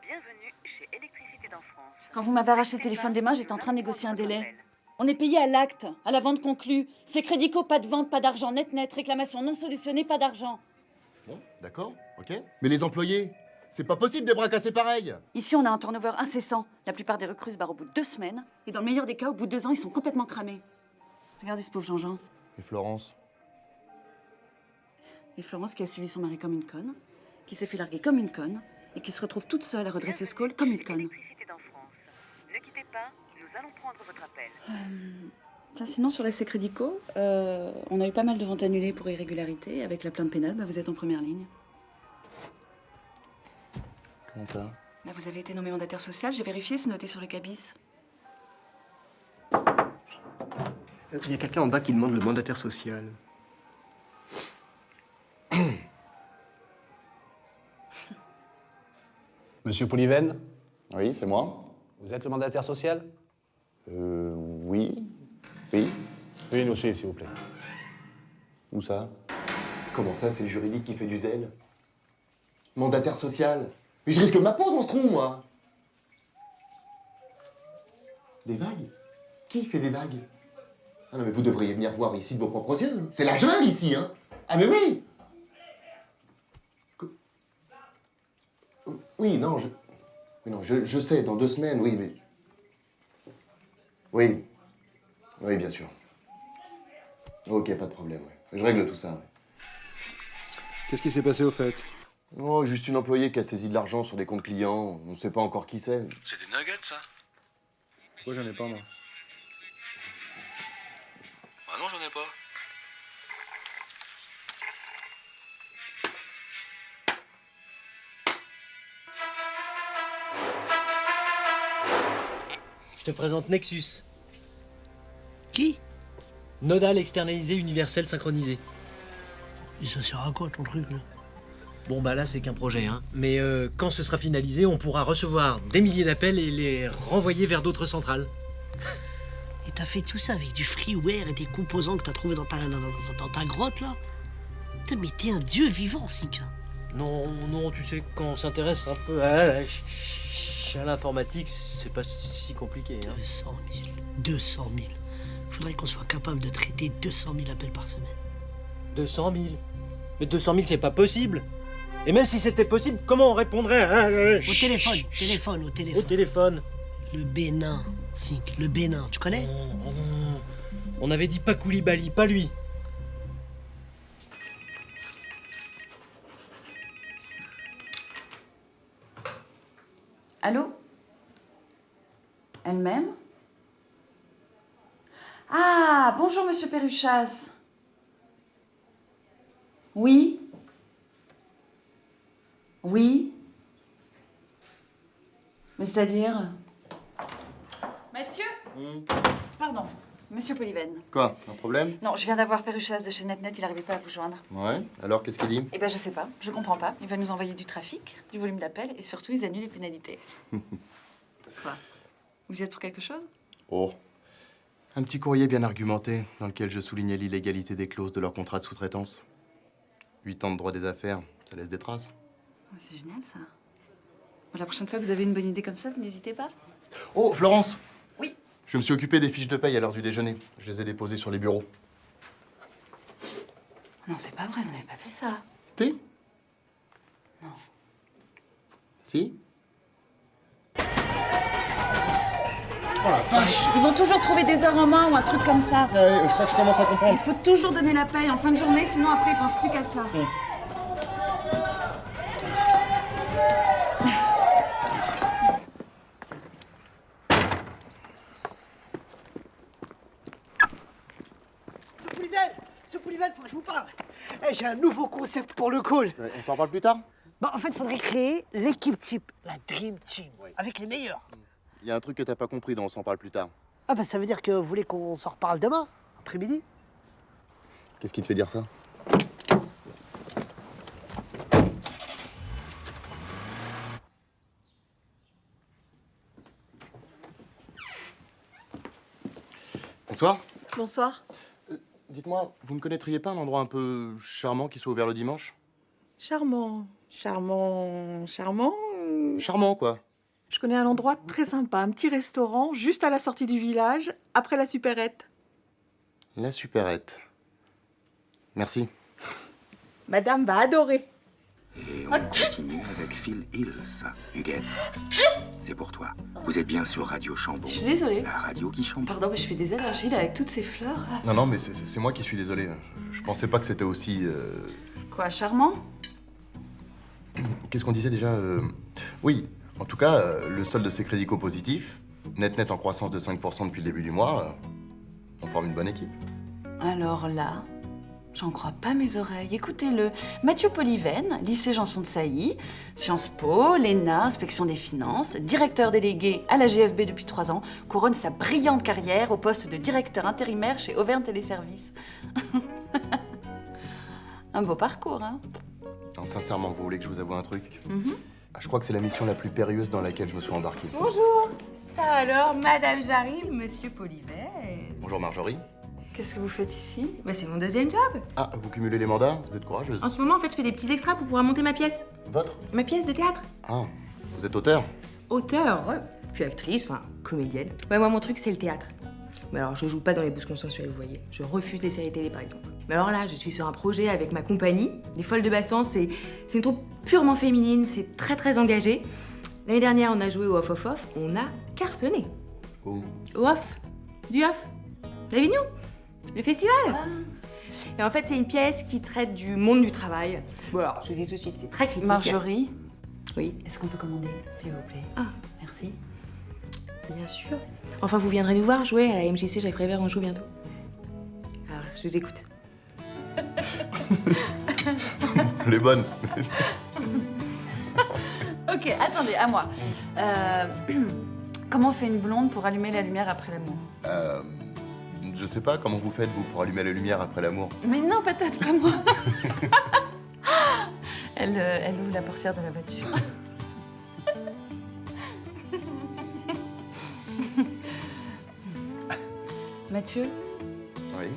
Bienvenue chez Électricité d'en France. Quand vous m'avez arraché le téléphone des mains, j'étais en train de négocier un délai. On est payé à l'acte, à la vente conclue. C'est Crédico, pas de vente, pas d'argent, net, réclamation non solutionnée, pas d'argent. Bon, d'accord, ok. Mais les employés, c'est pas possible des bras cassés pareils. Ici, on a un turnover incessant. La plupart des recrues se barrent au bout de 2 semaines. Et dans le meilleur des cas, au bout de 2 ans, ils sont complètement cramés. Regardez ce pauvre Jean-Jean. Et Florence? Et Florence qui a suivi son mari comme une conne, qui s'est fait larguer comme une conne, et qui se retrouve toute seule à redresser ce col comme une conne. Électricité d'en France. Ne quittez pas, nous allons prendre votre appel. Tiens, sinon, sur l'essai Crédico, on a eu pas mal de ventes annulées pour irrégularité. Avec la plainte pénale, vous êtes en première ligne. Comment ça? Vous avez été nommé mandataire social, j'ai vérifié, c'est noté sur le cabis. Il y a quelqu'un en bas qui demande le mandataire social. Monsieur Poliven? Oui, c'est moi. Vous êtes le mandataire social? Oui. Oui. Veuillez nous suivre, s'il vous plaît. Où ça? Comment ça, c'est le juridique qui fait du zèle? Mandataire social? Mais je risque ma peau dans ce trou, moi! Des vagues? Qui fait des vagues? Ah non, mais vous devriez venir voir ici de vos propres yeux. C'est la jungle, ici, hein? Ah, mais oui! Oui, non, je sais, dans 2 semaines, oui, mais... Oui. Oui, bien sûr. Ok, pas de problème, ouais. Je règle tout ça, ouais. Qu'est-ce qui s'est passé au fait? Oh, juste une employée qui a saisi de l'argent sur des comptes clients. On ne sait pas encore qui c'est. C'est des nuggets, ça? Pourquoi j'en ai pas, moi? Ah non, j'en ai pas. Je te présente Nexus. Qui? Nodal externalisé universel synchronisé. Et ça sert à quoi ton truc là? Bon bah là c'est qu'un projet, hein. Mais quand ce sera finalisé, on pourra recevoir des milliers d'appels et les renvoyer vers d'autres centrales. Et t'as fait tout ça avec du freeware et des composants que t'as trouvé dans ta grotte là? Putain, mais t'es un dieu vivant, Sink. Non, tu sais, quand on s'intéresse un peu à l'informatique, c'est pas si compliqué, hein. 200 000. Faudrait qu'on soit capable de traiter 200 000 appels par semaine. 200 000? Mais 200 000 c'est pas possible. Et même si c'était possible, comment on répondrait Au téléphone. Au téléphone. Le Bénin, Sink, le Bénin, tu connais? Non. On avait dit pas Koulibaly, pas lui. Allô? Elle-même? Ah, bonjour, monsieur Perruchaz. Oui? Oui? Mais c'est-à-dire? Mathieu? Pardon, monsieur Poliven. Quoi? Un problème? Non, je viens d'avoir Perruchaz de chez NetNet, il n'arrivait pas à vous joindre. Ouais. Alors, qu'est-ce qu'il dit? Eh ben, je sais pas, je comprends pas. Il va nous envoyer du trafic, du volume d'appels et surtout, ils annulent les pénalités. Quoi? Vous y êtes pour quelque chose? Oh. Un petit courrier bien argumenté dans lequel je soulignais l'illégalité des clauses de leur contrat de sous-traitance. 8 ans de droit des affaires, ça laisse des traces. C'est génial, ça. Bon, la prochaine fois que vous avez une bonne idée comme ça, vous n'hésitez pas. Oh, Florence! Oui. Je me suis occupé des fiches de paye à l'heure du déjeuner. Je les ai déposées sur les bureaux. Non, c'est pas vrai, vous n'avez pas fait ça. Si? Non. Si? Oh la vache! Ils vont toujours trouver des heures en main ou un truc comme ça. Je crois que je commence à comprendre. Il faut toujours donner la paye en fin de journée, sinon après ils pensent plus qu'à ça. Ce Poulivel, faut que je vous parle. Eh, j'ai un nouveau concept pour le call. On s'en parle plus tard? Bah, en fait, il faudrait créer l'équipe type, la Dream Team, avec les meilleurs. Il y a un truc que t'as pas compris, dont on s'en parle plus tard. Ah bah ça veut dire que vous voulez qu'on s'en reparle demain, après-midi? Qu'est-ce qui te fait dire ça? Bonsoir. Bonsoir. Dites-moi, vous ne connaîtriez pas un endroit un peu charmant qui soit ouvert le dimanche? Charmant. Charmant. Charmant, quoi. Je connais un endroit très sympa, un petit restaurant juste à la sortie du village, après la supérette. La supérette. Merci. Madame va adorer. Et on continue avec Phil Hills. Huguette, c'est pour toi. Vous êtes bien sur Radio Chambon. Je suis désolée. La radio qui chante. Pardon, mais je fais des allergies là avec toutes ces fleurs. Là. Non, mais c'est moi qui suis désolé. Je pensais pas que c'était aussi... Quoi, charmant? Qu'est-ce qu'on disait déjà Oui, en tout cas, le solde de ces crédits co-positifs, net en croissance de 5% depuis le début du mois, on forme une bonne équipe. Alors là, j'en crois pas mes oreilles. Écoutez-le. Mathieu Polyven, lycée Janson de Sailly, Sciences Po, l'ENA, inspection des finances, directeur délégué à la GFB depuis 3 ans, couronne sa brillante carrière au poste de directeur intérimaire chez Auvergne Téléservices. Un beau parcours, hein? Non, sincèrement, vous voulez que je vous avoue un truc? Je crois que c'est la mission la plus périlleuse dans laquelle je me suis embarqué. Bonjour. Ça alors, Madame j'arrive, Monsieur Polyven. Bonjour Marjorie. Qu'est-ce que vous faites ici? Bah, c'est mon deuxième job. Ah, vous cumulez les mandats? Vous êtes courageuse. En ce moment, en fait, je fais des petits extras pour pouvoir monter ma pièce. Votre? Ma pièce de théâtre. Ah, vous êtes auteur? Auteur, ouais. Puis actrice, enfin, comédienne. Ouais, moi, mon truc, c'est le théâtre. Mais alors, je joue pas dans les bouses consensuelles, vous voyez. Je refuse les séries télé, par exemple. Mais alors là, je suis sur un projet avec ma compagnie, Les Folles de Bassan. C'est une troupe purement féminine, c'est très engagé. L'année dernière, on a joué au Off. On a cartonné. Où? Au Off. Du Off. D'Avignon. Le festival. Et en fait, c'est une pièce qui traite du monde du travail. Bon alors, je vous dis tout de suite, c'est très critique. Marjorie? Oui. Est-ce qu'on peut commander, s'il vous plaît? Ah, merci. Bien sûr. Enfin, vous viendrez nous voir jouer à la MJC Jacques Prévert, on joue bientôt. Alors, je vous écoute. Les bonnes. Ok, attendez, à moi. Comment on fait une blonde pour allumer la lumière après l'amour? Je sais pas, comment vous faites, vous, pour allumer la lumière après l'amour? Mais non, patate, pas moi. Elle ouvre la portière de la voiture. Mathieu? Oui?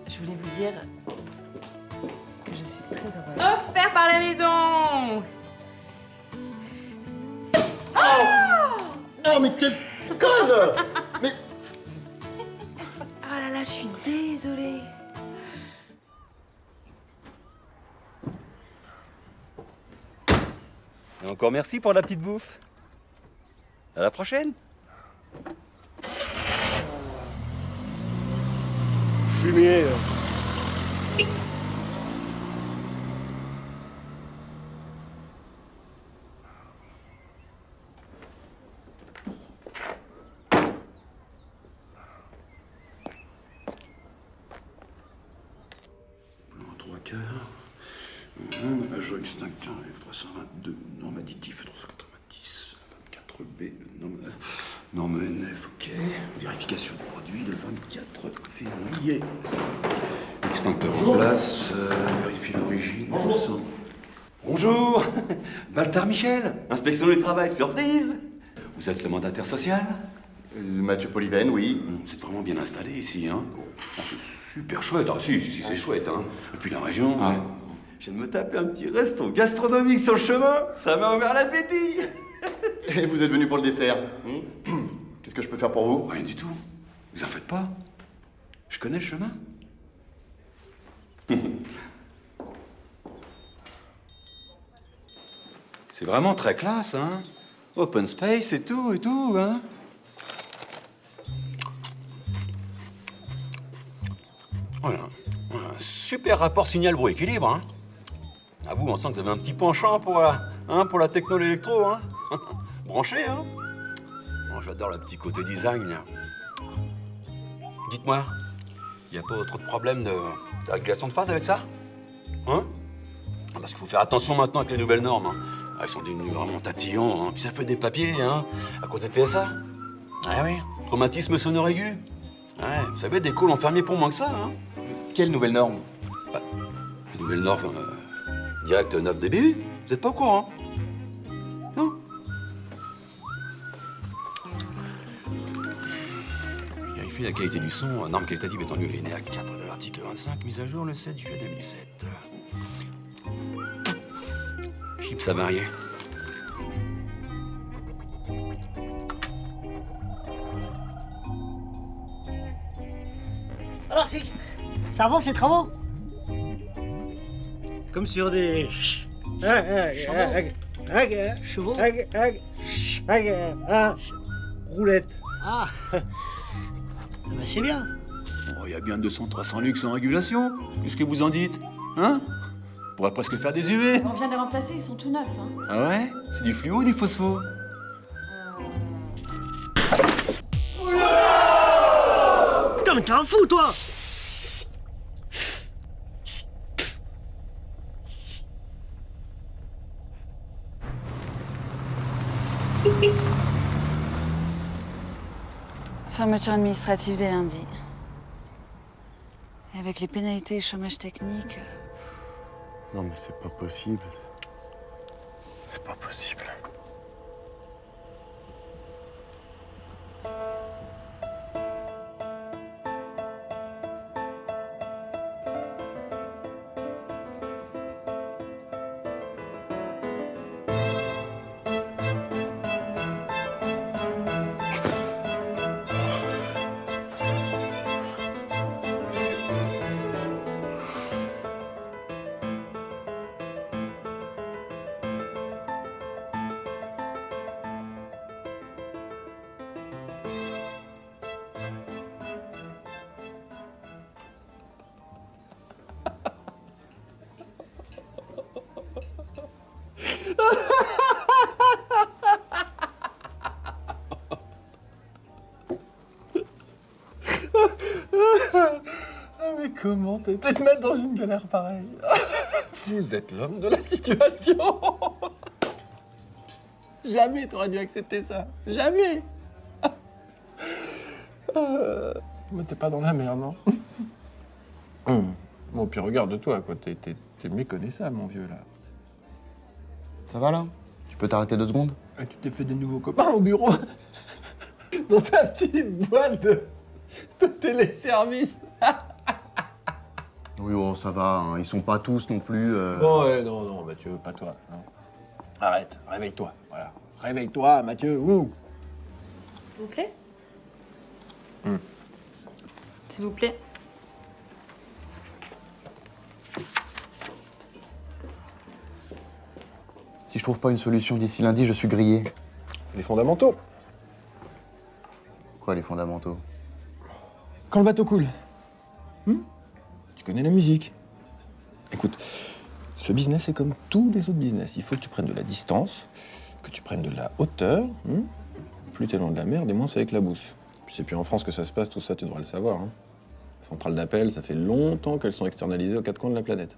Je voulais vous dire que je suis très heureuse. Offert par la maison. Oh, mais quelle conne! Mais... Oh là là, je suis désolée. Et encore merci pour la petite bouffe. À la prochaine. Fumier. Major extincteur F322, norme additif F390, 24B, norme NF, ok. Vérification du produit le 24 février. Extincteur en place, vérifie l'origine. Bonjour. Bonjour. Baltar Michel, inspection du travail, surprise. Vous êtes le mandataire social? Mathieu Poliven, oui. C'est vraiment bien installé ici, hein. Ah, c'est super chouette. Ah, si, c'est chouette, hein. Et puis la région, ouais. Je viens de me taper un petit resto gastronomique sur le chemin. Ça m'a ouvert l'appétit. Et vous êtes venu pour le dessert. Qu'est-ce que je peux faire pour vous? Rien du tout. Vous en faites pas. Je connais le chemin. C'est vraiment très classe, hein. Open space et tout, hein. Voilà. Un super rapport signal-bruit-équilibre, hein. À vous, on sent que vous avez un petit penchant pour la techno, l'électro, hein. Branché, hein. Bon, j'adore le petit côté design, là. Dites-moi, il n'y a pas trop de problème de régulation de phase avec ça? Hein? Parce qu'il faut faire attention maintenant avec les nouvelles normes, hein. Ah, ils sont devenus vraiment tatillons, hein. Puis ça fait des papiers, hein, à cause des TSA. Ah oui, traumatisme sonore aigu. Ouais, vous savez, des calls ont fermé pour moins que ça, hein. Quelle nouvelle norme? Bah, les nouvelles normes direct 9 dBU, vous n'êtes pas au courant? Non? Vérifier la qualité du son, norme qualitative étant linéaire à 4 de l'article 25, mise à jour le 7 juillet 2007. Chips à varier. Alors, ça avance ces travaux? Comme sur des... Chevaux. Roulettes. Ah, ben c'est bien. Oh, il y a bien 200-300 luxe en régulation. Qu'est-ce que vous en dites? Hein? On pourrait presque faire des UV. On vient de les remplacer, ils sont tout neufs. Hein. Ah ouais? C'est du fluo ou du phospho? Putain, mais t'es un fou, toi! Fermeture administrative dès lundi. Et avec les pénalités et chômage technique... Non mais c'est pas possible. C'est pas possible. Mais comment t'es te mettre dans une galère pareille? Vous êtes l'homme de la situation. Jamais t'aurais dû accepter ça. Jamais. Mais t'es pas dans la merde, non? Bon, puis regarde-toi, quoi. T'es méconnaissable, mon vieux, là. Ça va, là? Tu peux t'arrêter 2 secondes? Et tu t'es fait des nouveaux copains au bureau? Dans ta petite boîte de téléservice. Oui, oh, ça va, hein. Ils sont pas tous non plus... Non, ouais, non, Mathieu, pas toi. Non. Arrête, réveille-toi, voilà. Réveille-toi, Mathieu, ouh. S'il vous plaît. S'il vous plaît. Si je trouve pas une solution d'ici lundi, je suis grillé. Les fondamentaux. Quoi, les fondamentaux? Quand le bateau coule. Tu connais la musique. Écoute, ce business est comme tous les autres business. Il faut que tu prennes de la distance, que tu prennes de la hauteur. Plus t'es loin de la mer, des moins ça éclabousse. Puis c'est plus en France que ça se passe, tout ça, tu devrais le savoir. Hein. Les centrales d'appel, ça fait longtemps qu'elles sont externalisées aux 4 coins de la planète.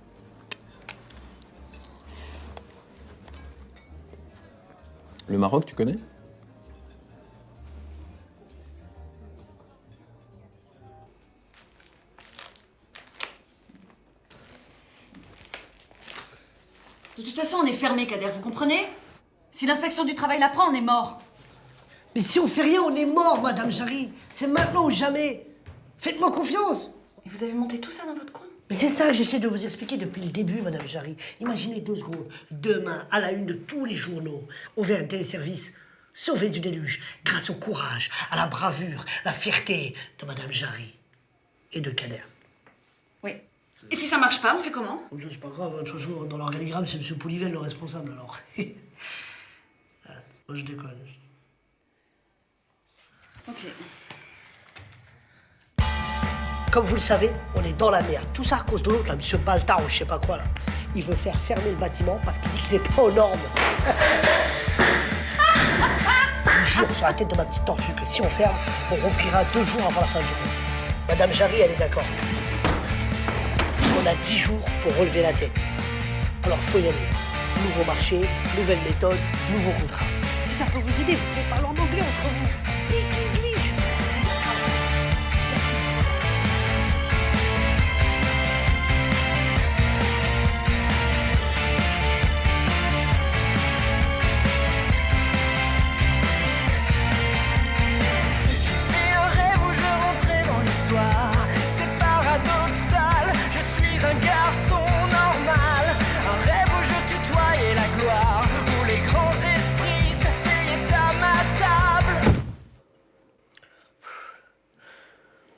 Le Maroc, tu connais? De toute façon, on est fermé, Kader, vous comprenez? Si l'inspection du travail l'apprend, on est mort. Mais si on fait rien, on est mort, Madame Jarry. C'est maintenant ou jamais. Faites-moi confiance. Et vous avez monté tout ça dans votre coin? Mais c'est ça que j'essaie de vous expliquer depuis le début, Madame Jarry. Imaginez 2 secondes. Demain, à la une de tous les journaux, on fait un téléservice sauvé du déluge grâce au courage, à la bravure, la fierté de Madame Jarry et de Kader. Oui. Et si ça marche pas, on fait comment? C'est pas grave, de toute façon, dans l'organigramme, c'est M. Polivel le responsable, alors. Moi, je déconne. Ok. Comme vous le savez, on est dans la merde. Tout ça à cause de l'autre, là, M. Baltar ou je sais pas quoi, là. Il veut faire fermer le bâtiment parce qu'il dit qu'il n'est pas aux normes. Je vous jure sur la tête de ma petite tortue que si on ferme, on rouvrira 2 jours avant la fin du journée. Madame Jarry, elle est d'accord. On a 10 jours pour relever la tête. Alors faut y aller. Nouveau marché, nouvelle méthode, nouveau contrat. Si ça peut vous aider, vous pouvez parler en anglais entre vous. Speak English.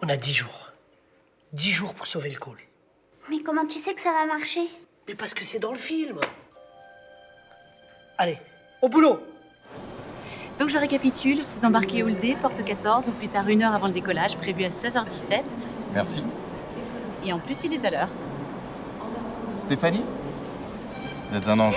On a 10 jours. 10 jours pour sauver le call. Mais comment tu sais que ça va marcher? Mais parce que c'est dans le film. Allez, au boulot. Donc je récapitule, vous embarquez Hall D, porte 14, ou plus tard 1 heure avant le décollage, prévu à 16h17. Merci. Et en plus, il est à l'heure. Stéphanie? Vous êtes un ange.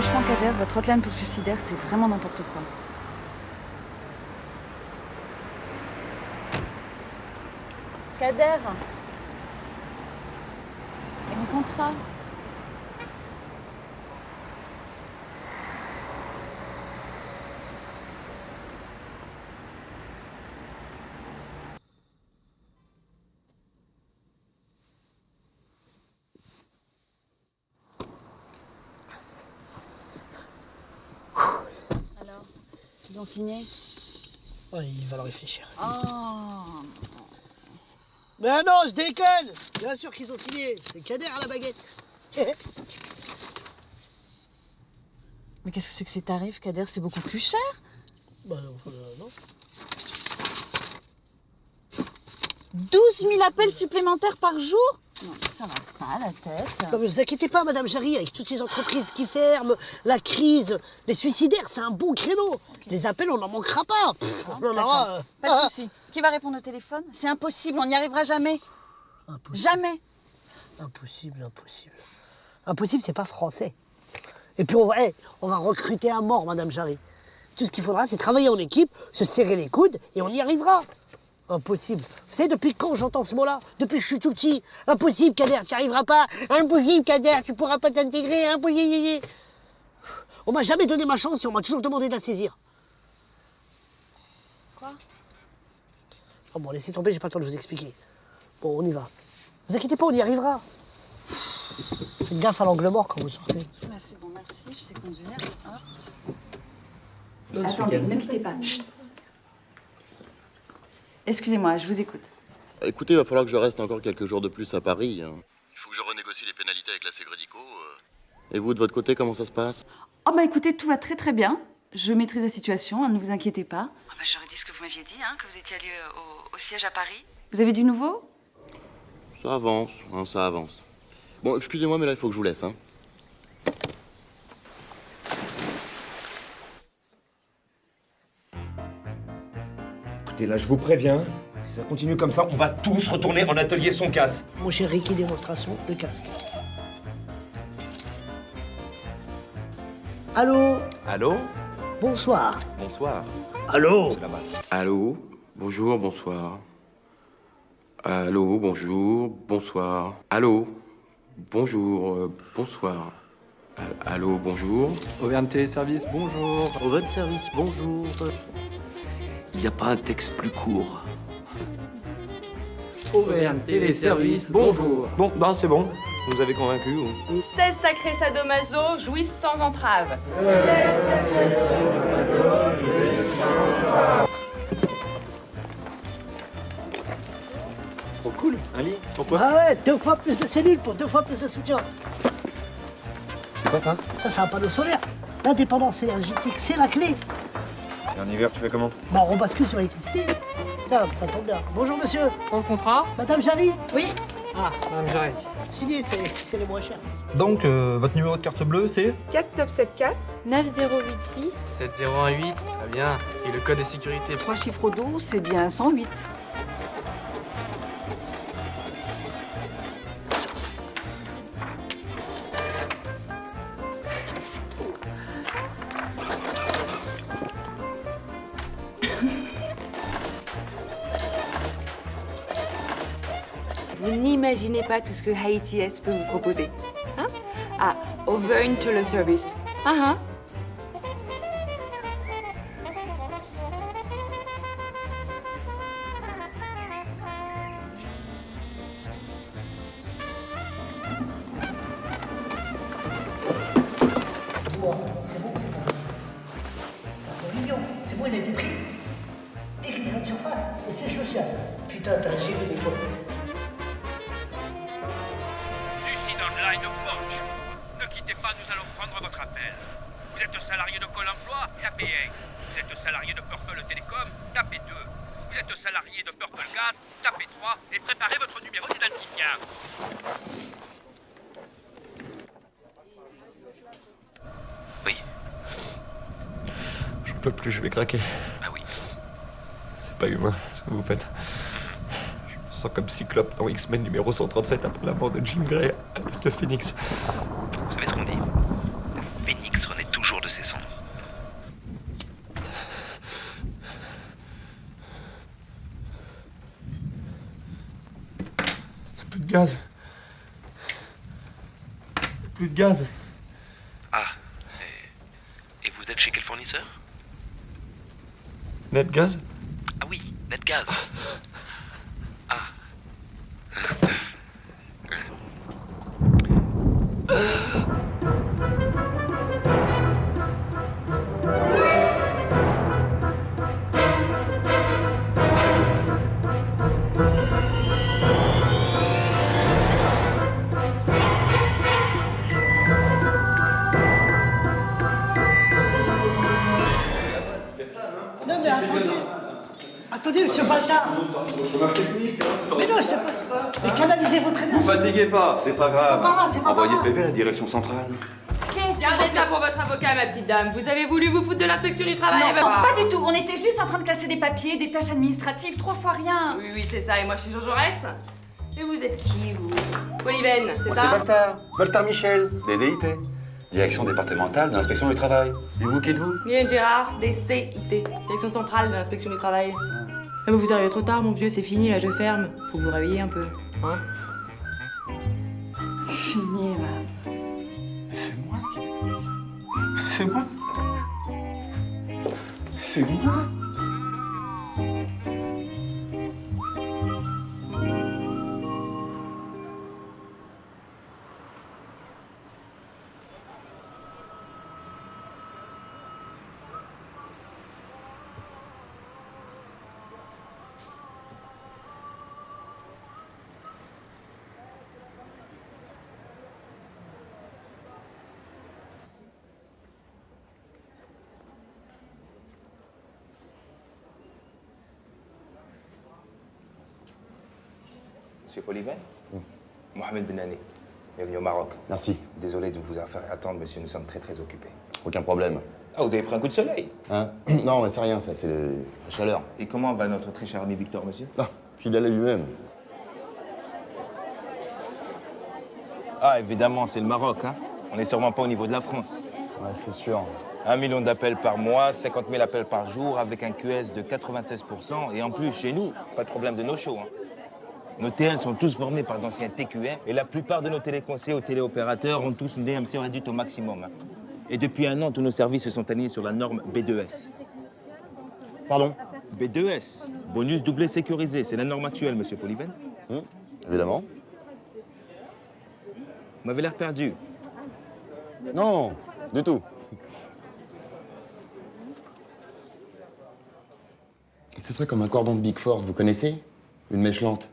Franchement, Kader, votre hotline pour suicidaire, c'est vraiment n'importe quoi. Kader. Et mon contrat? Alors, ils ont signé? Ouais, il va leur réfléchir. Oh. Mais non, je déconne. Bien sûr qu'ils ont signé. C'est Kader à la baguette. Mais qu'est-ce que c'est que ces tarifs, Kader? C'est beaucoup plus cher? Bah non. 12 000 appels supplémentaires par jour? Non, ça va pas la tête. Non, mais vous inquiétez pas, Madame Jarry, avec toutes ces entreprises qui ferment, la crise, les suicidaires, c'est un bon créneau. Okay. Les appels, on n'en manquera pas. Pas de souci. Qui va répondre au téléphone? C'est impossible, on n'y arrivera jamais. Impossible. Jamais. Impossible. Impossible, c'est pas français. Et puis, on va recruter à mort, Madame Jarry. Tout ce qu'il faudra, c'est travailler en équipe, se serrer les coudes, et on y arrivera. Impossible. Vous savez, depuis quand j'entends ce mot-là? Depuis que je suis tout petit. Impossible, Kader, tu n'y arriveras pas. Impossible, Kader, tu pourras pas t'intégrer. Impossible. On m'a jamais donné ma chance et on m'a toujours demandé de la saisir. Quoi? Oh bon, laissez tomber, j'ai pas le temps de vous expliquer. Bon, on y va. Vous inquiétez pas, on y arrivera. Faites gaffe à l'angle mort quand vous sortez. Bah, c'est bon, merci, je sais conduire. Attendez, ne quittez pas. Chut. Excusez-moi, je vous écoute. Écoutez, il va falloir que je reste encore quelques jours de plus à Paris. Hein. Il faut que je renégocie les pénalités avec la Ségrédico. Et vous, de votre côté, comment ça se passe? Oh bah écoutez, tout va très très bien. Je maîtrise la situation, ne vous inquiétez pas. Oh bah, j'aurais dit ce que vous m'aviez dit, hein, que vous étiez allé au siège à Paris. Vous avez du nouveau? Ça avance, hein, ça avance. Bon, excusez-moi, mais là, il faut que je vous laisse. Hein. Écoutez, là, je vous préviens, Si ça continue comme ça, on va tous retourner en atelier son casse. Mon cher Ricky, démonstration, le casque. Allô? Allô? Bonsoir. Bonsoir. Allô? Allô? Bonjour, bonsoir. Allô, bonjour, bonsoir. Allô? Bonjour, bonsoir. Allô, bonjour. Auvergne Téléservice, bonjour. Auvergne Service, bonjour. Il n'y a pas un texte plus court. Auvergne Téléservice, bonjour. Bon, bah c'est bon. Vous avez convaincu. 16 sacrés sadomaso jouissent sans entrave. Trop cool. Un lit? Pourquoi? Ah ouais, 2 fois plus de cellules pour 2 fois plus de soutien. C'est quoi ça? Ça, c'est un panneau solaire. L'indépendance énergétique, c'est la clé. Et en hiver, tu fais comment? Bah, on rebascule sur l'électricité. Tiens, ça tombe bien. Bonjour, monsieur. Pour le contrat? Madame Jarry? Oui. Ah, Madame Jarry. Signé, c'est les moins chers. Donc, votre numéro de carte bleue, c'est? 4974 9086 7018, très bien. Et le code de sécurité? 3 chiffres au dos, c'est bien 108. Vous n'imaginez pas tout ce que Haïti S peut vous proposer. Hein? Ah, Auvergne Téléservice. Ah, C'est bon, c'est bon. Mignon, c'est bon, il a été pris. Déglissant de surface, et c'est social. Putain, t'as un gilet de l'époque. Lucide Online Porsche. Ne quittez pas, nous allons prendre votre appel. Vous êtes salarié de Pôle emploi, tapez 1. Vous êtes salarié de Purple Télécom, tapez 2. Vous êtes salarié de Purple Gas, tapez 3 et préparez votre numéro d'identifiant. Oui. Je peux plus, je vais craquer. Bah oui. C'est pas humain, ce que vous faites. Je me sens comme Cyclope dans X-Men numéro 137 après la mort de Jean Grey à l'Est de Phoenix. Vous savez ce qu'on dit? Le phénix renaît toujours de ses cendres. Plus de gaz. Plus de gaz. Ah. Et vous êtes chez quel fournisseur? Netgaz? Ah oui, Netgaz. Ah. Non, mais attendez. Attendez, monsieur Baltard. Mais non, c'est pas ça. Mais canalisez votre énergie. Vous fatiguez pas, c'est pas grave. pas grave, c'est pas Envoyez grave. PV à la direction centrale. Gardez ça pour votre avocat, ma petite dame. Vous avez voulu vous foutre de l'inspection du travail. Non, pas du tout. On était juste en train de classer des papiers, des tâches administratives, 3 fois rien. Oui, oui, c'est ça. Et moi, je suis Jean Jaurès. Et vous êtes qui, vous? Polyven, c'est Moi, ça? c'est Baltard. Baltard Michel, DDIT. Direction départementale de l'inspection du travail. Et vous, qui êtes-vous? Mylène Gérard, DCIT. Direction centrale de l'inspection du travail. Ah, vous arrivez trop tard, mon vieux. C'est fini, là, je ferme. Faut vous réveiller un peu. Hein? Fini, va. C'est moi. C'est moi. C'est moi. Monsieur Polyven? Mohamed Benani, bienvenue au Maroc. Merci. Désolé de vous avoir fait attendre, monsieur, nous sommes très occupés. Aucun problème. Ah, vous avez pris un coup de soleil? Hein? Non, mais c'est rien, ça, c'est la chaleur. Et comment va notre très cher ami Victor, monsieur? Ah, Fidèle à lui-même. Ah, évidemment, c'est le Maroc, hein. On n'est sûrement pas au niveau de la France. Ouais, c'est sûr. 1 million d'appels par mois, 50 000 appels par jour, avec un QS de 96%. Et en plus, chez nous, pas de problème de no-show, hein. Nos TL sont tous formés par d'anciens TQM et la plupart de nos téléconseillers ou téléopérateurs ont tous une DMC réduite au maximum, hein. Et depuis 1 an, tous nos services se sont alignés sur la norme B2S. Pardon? B2S, bonus doublé sécurisé, c'est la norme actuelle, monsieur Polyven. Évidemment. Vous m'avez l'air perdu. Non, du tout. Ce serait comme un cordon de Big Ford, vous connaissez? Une mèche lente.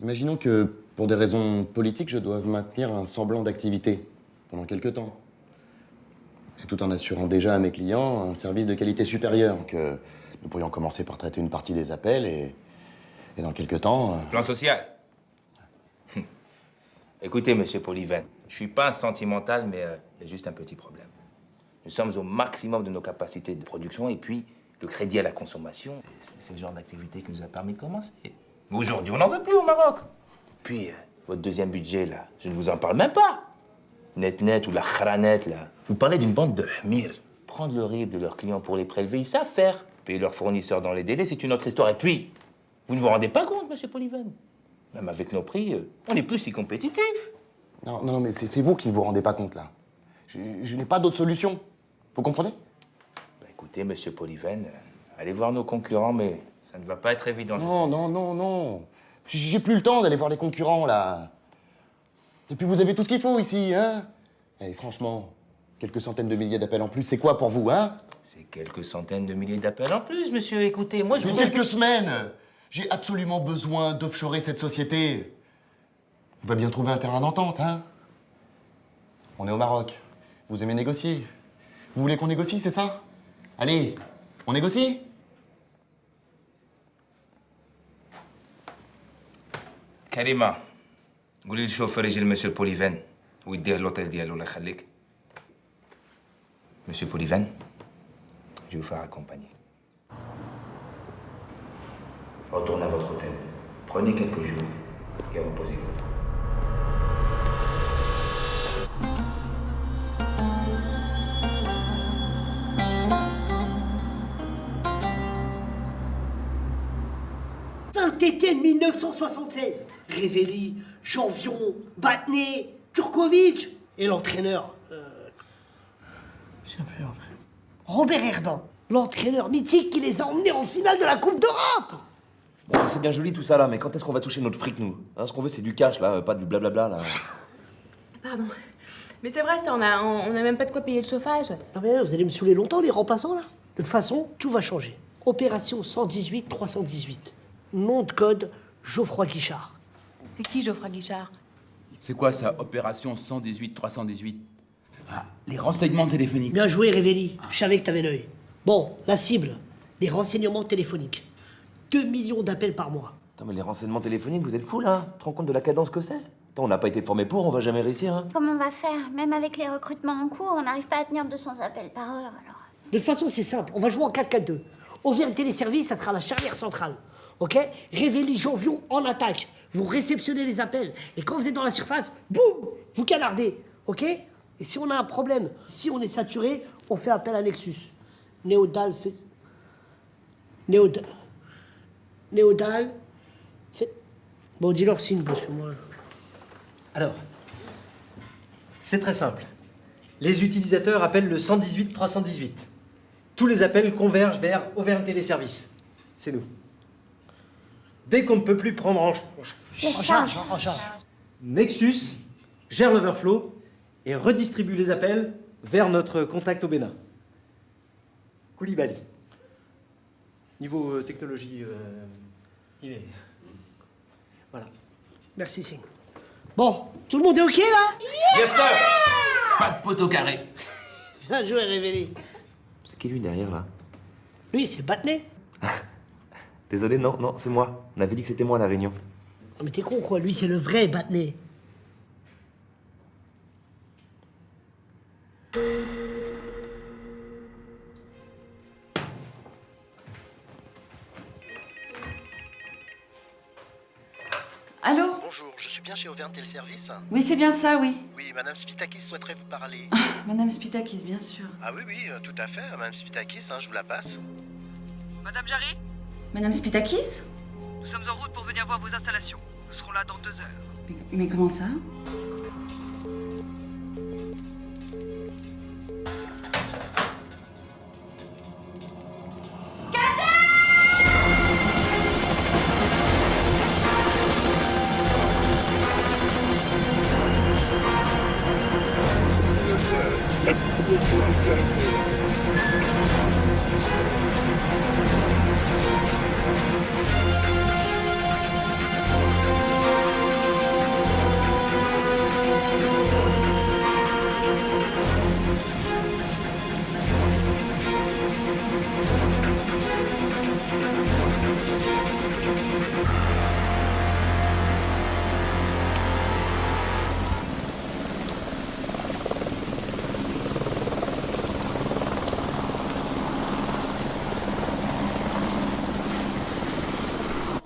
Imaginons que, pour des raisons politiques, je doive maintenir un semblant d'activité pendant quelques temps. C'est tout en assurant déjà à mes clients un service de qualité supérieure. Donc, nous pourrions commencer par traiter une partie des appels et dans quelques temps... Plan social. Écoutez, monsieur Polyven, je suis pas un sentimental, mais il y a juste un petit problème. Nous sommes au maximum de nos capacités de production et puis le crédit à la consommation, c'est le genre d'activité qui nous a permis de commencer. Aujourd'hui, on n'en veut plus au Maroc. Puis, votre deuxième budget, là, je ne vous en parle même pas. Net ou la khranet, là. Vous parlez d'une bande de hmir. Prendre le RIB de leurs clients pour les prélever, ils savent faire. Payer leurs fournisseurs dans les délais, c'est une autre histoire. Et puis, vous ne vous rendez pas compte, monsieur Polyven? Même avec nos prix, on n'est plus si compétitifs. Non, mais c'est vous qui ne vous rendez pas compte, là. Je n'ai pas d'autre solution. Vous comprenez? Bah, écoutez, monsieur Polyven, allez voir nos concurrents, mais ça ne va pas être évident. Non. J'ai plus le temps d'aller voir les concurrents, là. Et puis vous avez tout ce qu'il faut ici, hein? Et franchement, quelques centaines de milliers d'appels en plus, c'est quoi pour vous, hein? C'est quelques centaines de milliers d'appels en plus, monsieur. Écoutez, moi je vous... quelques semaines! J'ai absolument besoin d'offshorer cette société. On va bien trouver un terrain d'entente, hein? On est au Maroc. Vous aimez négocier. Vous voulez qu'on négocie, c'est ça? Allez, on négocie? Karima, قولي للشوفير يجي لمسيو بوليفان ويديه l'hôtel ديالو الله يخليك. Monsieur Polyven, je vais vous faire accompagner. Retournez à votre hôtel. Prenez quelques jours et reposez-vous. Saint-Étienne 1976. Révéli, Janvion, Batné, Turkovic et l'entraîneur. Je sais plus l'entraîneur. Robert Herdan, l'entraîneur mythique qui les a emmenés en finale de la Coupe d'Europe. Bon, c'est bien joli tout ça là, mais quand est-ce qu'on va toucher notre fric nous, hein? Ce qu'on veut c'est du cash là, pas du blablabla là. Pardon. Mais c'est vrai, ça, on a même pas de quoi payer le chauffage. Non mais vous allez me saouler longtemps les remplaçants là. De toute façon, tout va changer. Opération 118-318. Nom de code, Geoffroy Guichard. C'est qui Geoffroy Guichard? C'est quoi ça, opération 118-318? Ah, les renseignements téléphoniques. Bien joué, Révéli. Je savais que t'avais l'œil. Bon, la cible, les renseignements téléphoniques. 2 millions d'appels par mois. Attends, mais les renseignements téléphoniques, vous êtes fous là? Tu te rends compte de la cadence que c'est? Attends, on n'a pas été formé pour, on va jamais réussir, hein? Comment on va faire? Même avec les recrutements en cours, on n'arrive pas à tenir 200 appels par heure, alors. De toute façon, c'est simple. On va jouer en 4-4-2. On vient de téléservice, ça sera la charnière centrale. Ok? Révéli, Janvion, en attaque. Vous réceptionnez les appels. Et quand vous êtes dans la surface, boum! Vous canardez. Ok? Et si on a un problème, si on est saturé, on fait appel à Nexus. Néodal fait... Néodal fait... Bon, dis leur signe, parce que moi... Alors, c'est très simple. Les utilisateurs appellent le 118-318. Tous les appels convergent vers Auvergne Téléservice. C'est nous. Dès qu'on ne peut plus prendre en charge, Nexus gère l'overflow et redistribue les appels vers notre contact au Bénin. Koulibaly. Niveau technologie, il est... Voilà. Merci, Singh. Bon, tout le monde est OK, là? Yes, sir! Pas de poteau carré. Bien joué, Révéli. C'est qui lui derrière là? Lui, c'est Batné. Désolé, non, c'est moi. On avait dit que c'était moi à la réunion. Non, mais t'es con, quoi. Lui, c'est le vrai Batné. Allô? Bonjour, je suis bien chez Auvergne Téléservice. Oui, c'est bien ça, oui. Oui, Madame Spitakis souhaiterait vous parler. Madame Spitakis, bien sûr. Ah oui, tout à fait, Madame Spitakis, je vous la passe. Madame Jarry, Madame Spitakis? nous sommes en route pour venir voir vos installations. Nous serons là dans 2 heures. Mais comment ça?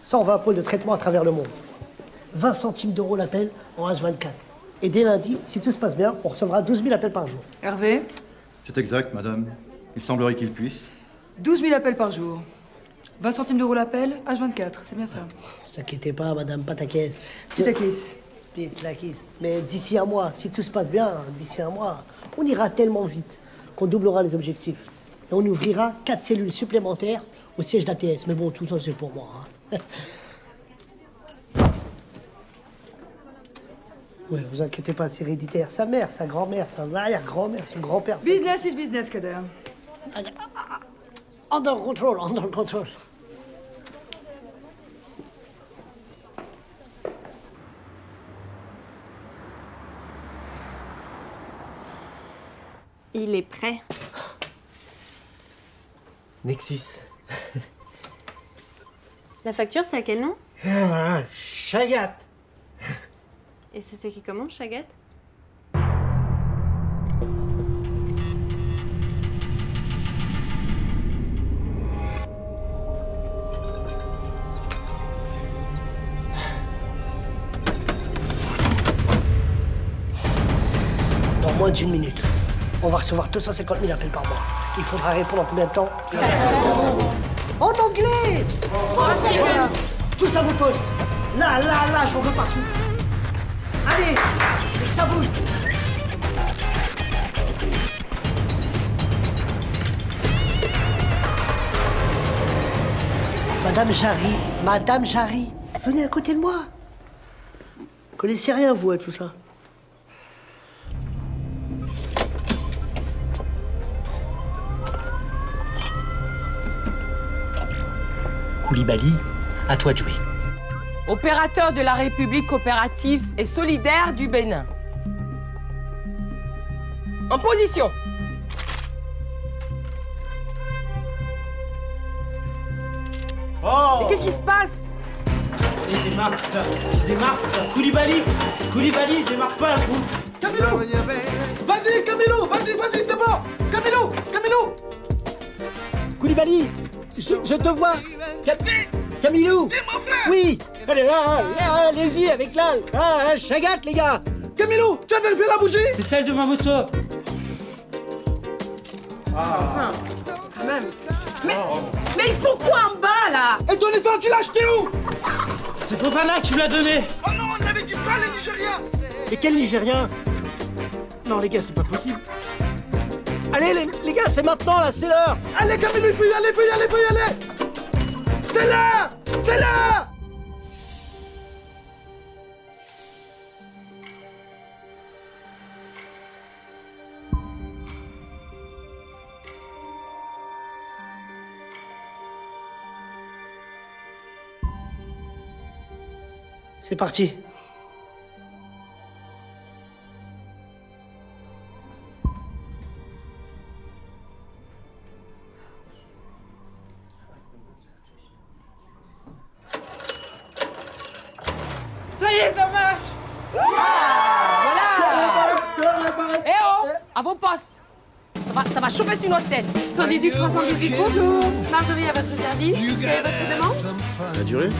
Ça, on va un pôle de traitement à travers le monde. 20 centimes d'euros l'appel en H24. Et dès lundi, si tout se passe bien, on recevra 12 000 appels par jour. Hervé, C'est exact, madame. Il semblerait qu'il puisse. 12 000 appels par jour. 20 centimes d'euros l'appel, H24, c'est bien ça. Ne vous inquiétez pas, madame Patakis. Pitakis. Pitakis. Mais d'ici un mois, si tout se passe bien, d'ici un mois, on ira tellement vite qu'on doublera les objectifs. Et on ouvrira 4 cellules supplémentaires au siège d'ATS. Mais bon, tout ça, c'est pour moi. Ouais, vous inquiétez pas, c'est héréditaire. Sa mère, sa grand-mère, sa arrière-grand-mère, son grand-père. Business is business, Kader. Under control, under control. Il est prêt. Nexus. La facture, c'est à quel nom? Chagat. Et ça s'écrit comment, Chagat? Dans moins d'1 minute, on va recevoir 250 000 appels par mois. Il faudra répondre en combien de temps? En anglais! Voilà. Tous à vos postes. Là, j'en veux partout. Allez, et que ça bouge. Madame Jarry, venez à côté de moi. Vous connaissez rien, vous, à tout ça? Koulibaly, à toi de jouer. Opérateur de la République coopérative et solidaire du Bénin. En position. Oh! Mais qu'est-ce qui se passe? Il démarre, putain. Il démarre, putain. Koulibaly, il démarre pas, vous. Camilo! Vas-y, Camilo! Vas-y, c'est bon! Camilo! Koulibaly, je te vois. Camilo! Oui! Allez, allez-y avec l'al. Chagat, les gars! Camilo, tu avais fait la bougie? C'est celle de ma moto. Enfin, quand même. Mais ils font quoi en bas, là? Et ton essence, tu l'as acheté où? C'est Fofana que tu me l'as donné. Oh non, on avait dit pas les Nigériens! Et quel Nigérien? Non, les gars, c'est pas possible. Allez, les gars, c'est maintenant, là, c'est l'heure. Allez, Camilo, il faut y aller! C'est l'heure! C'est parti. Ça y est, ça marche! Voilà! Eh oh! À vos postes! Ça va chauffer sur notre tête! 118 318, bonjour. Marjorie à votre service. Quelle est votre demande? La durée?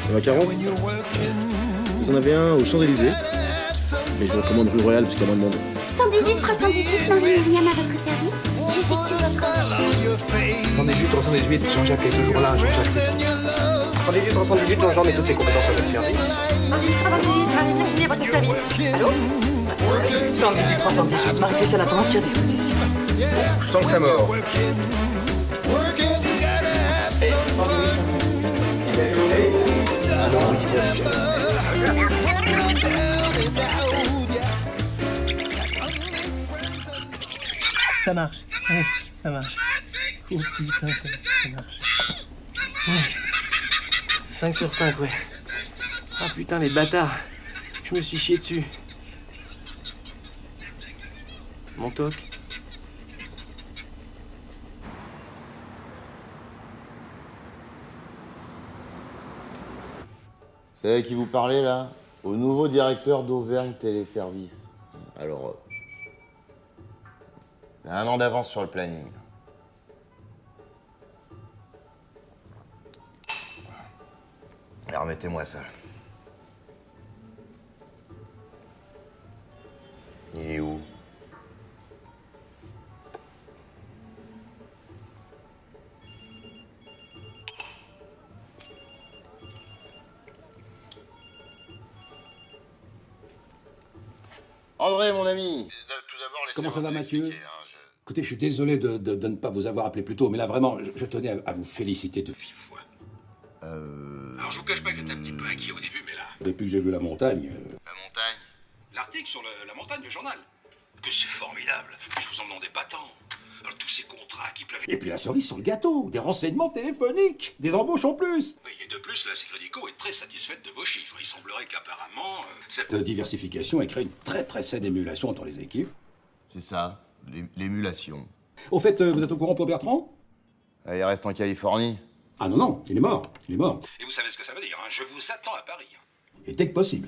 Le macaron? Vous en avez un aux Champs-Élysées. Mais je recommande rue Royale parce qu'il y a moins de monde. 118 318, Marie-William à votre service. J'effectue votre recherche. 118 318, Jean-Jacques est toujours là, Jean-Jacques. 118 318, Jean-Jean met toutes ses compétences à votre service. 118 318, Marie-Virginie à votre service. Allô 118 318, Marie-Christiane attend entière disposition. Je sens que ça mord. Ça marche. Ouais, ça marche. Oh putain, ça marche. Ouais. 5 sur 5, ouais. Ah putain, les bâtards. Je me suis chié dessus. Mon toc. C'est avec qui vous parlez, là? Au nouveau directeur d'Auvergne Téléservice. Alors, t'as 1 an d'avance sur le planning. Alors, remettez-moi ça. Il est où? André, mon ami. Comment ça va, Mathieu? Écoutez, je suis désolé de ne pas vous avoir appelé plus tôt, mais là, vraiment, je tenais à vous féliciter de vive voix. Alors je vous cache pas que j'étais un petit peu inquiet au début, mais là... Depuis que j'ai vu la montagne... La montagne? L'article sur la montagne, le journal. Que c'est formidable. Je vous en demandais pas tant. Alors tous ces contrats qui pleuvent... Et puis la cerise sur le gâteau, des renseignements téléphoniques, des embauches en plus. Oui, et de plus, la Sécrédico est très satisfaite de vos chiffres. Il semblerait qu'apparemment... Cette diversification ait créé une très saine émulation entre les équipes. C'est ça, l'émulation. Au fait, vous êtes au courant pour Bertrand? Il reste en Californie. Ah non, il est mort, il est mort. Et vous savez ce que ça veut dire, hein? Je vous attends à Paris. Et dès que possible.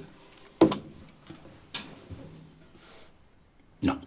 Non.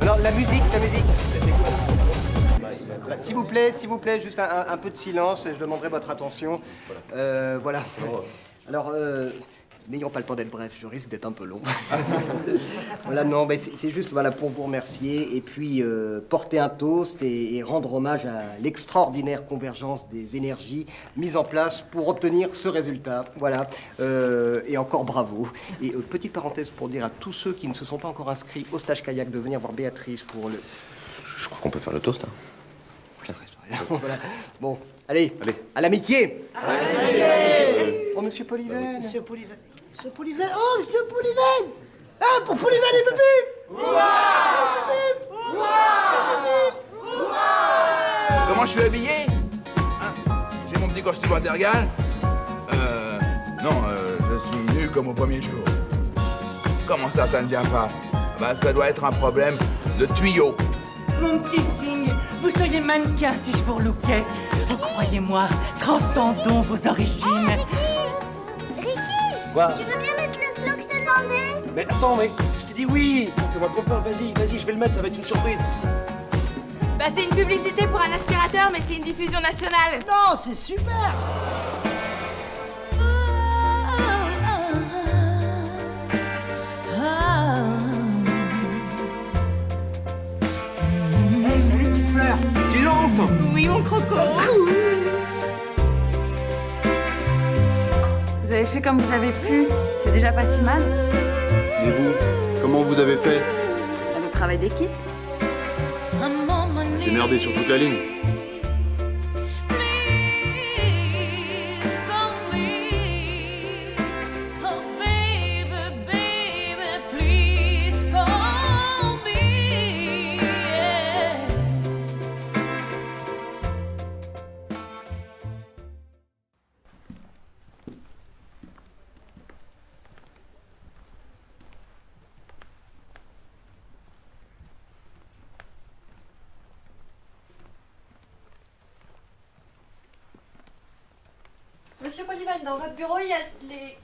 Alors, la musique. Bah, s'il vous plaît, juste un peu de silence, je demanderai votre attention. Voilà. Alors, n'ayons pas le temps d'être bref, je risque d'être un peu long. Voilà, non, mais c'est juste voilà, pour vous remercier et puis porter un toast et rendre hommage à l'extraordinaire convergence des énergies mises en place pour obtenir ce résultat. Voilà. Et encore bravo. Et petite parenthèse pour dire à tous ceux qui ne se sont pas encore inscrits au stage kayak de venir voir Béatrice pour le... Je crois qu'on peut faire le toast. Hein. Voilà. Bon, allez, à l'amitié. Oh, monsieur Polyven. Monsieur Polyven. Monsieur Polyven. Oh, monsieur Polyven. Ah, pour Polyven et Pépi. Comment je suis habillé? Hein? J'ai mon petit costume Watergal. Non, je suis nu comme au premier jour. Comment ça ne vient pas? Bah, ça doit être un problème de tuyau. Mon petit cygne, vous seriez mannequin si je vous relookais. Oh, croyez-moi, transcendons vos origines. Ricky, Quoi? tu veux bien mettre le slow que je t'ai demandé? Mais attends, mais je t'ai dit oui. Fais-moi confiance, vas-y, je vais le mettre, ça va être une surprise. Bah c'est une publicité pour un aspirateur, mais c'est une diffusion nationale. Non, c'est super. Hey, salut petite fleur, tu lances? Oui, mon croco. Cool. Vous avez fait comme vous avez pu, c'est déjà pas si mal. Et vous, comment vous avez fait? Le travail d'équipe. J'ai merdé sur toute la ligne. Monsieur Polivan, dans votre bureau, il y a les...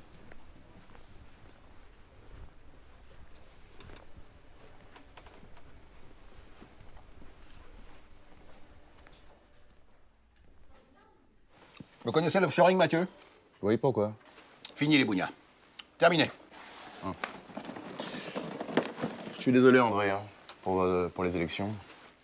Vous connaissez l'offshoring, Mathieu? Oui, pourquoi? Fini les bougnats. Terminé. Je suis désolé, André, hein, pour les élections.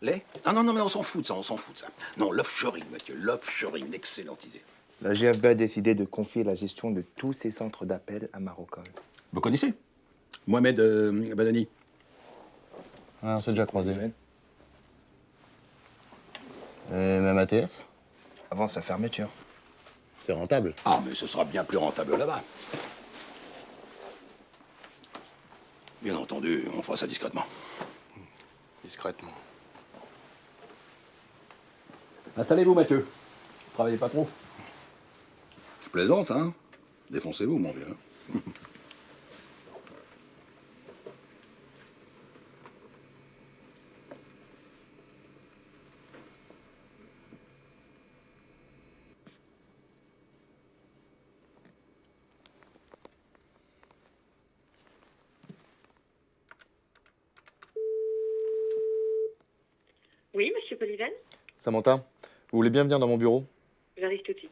Les? Ah non, non, mais on s'en fout de ça, on s'en fout de ça. Non, l'offshoring, Mathieu, l'offshoring, excellente idée. La GFB a décidé de confier la gestion de tous ses centres d'appel à Marocol. Vous connaissez? Mohamed Badani. Ouais, on s'est déjà croisés. Et même ATS? Avant sa fermeture. C'est rentable. Ah, mais ce sera bien plus rentable là-bas. Bien entendu, on fera ça discrètement. Discrètement. Installez-vous, Mathieu. Travaillez pas trop. Je plaisante, hein. Défoncez-vous, mon vieux. Oui, monsieur Polivan? Samantha, vous voulez bien venir dans mon bureau? J'arrive tout de suite.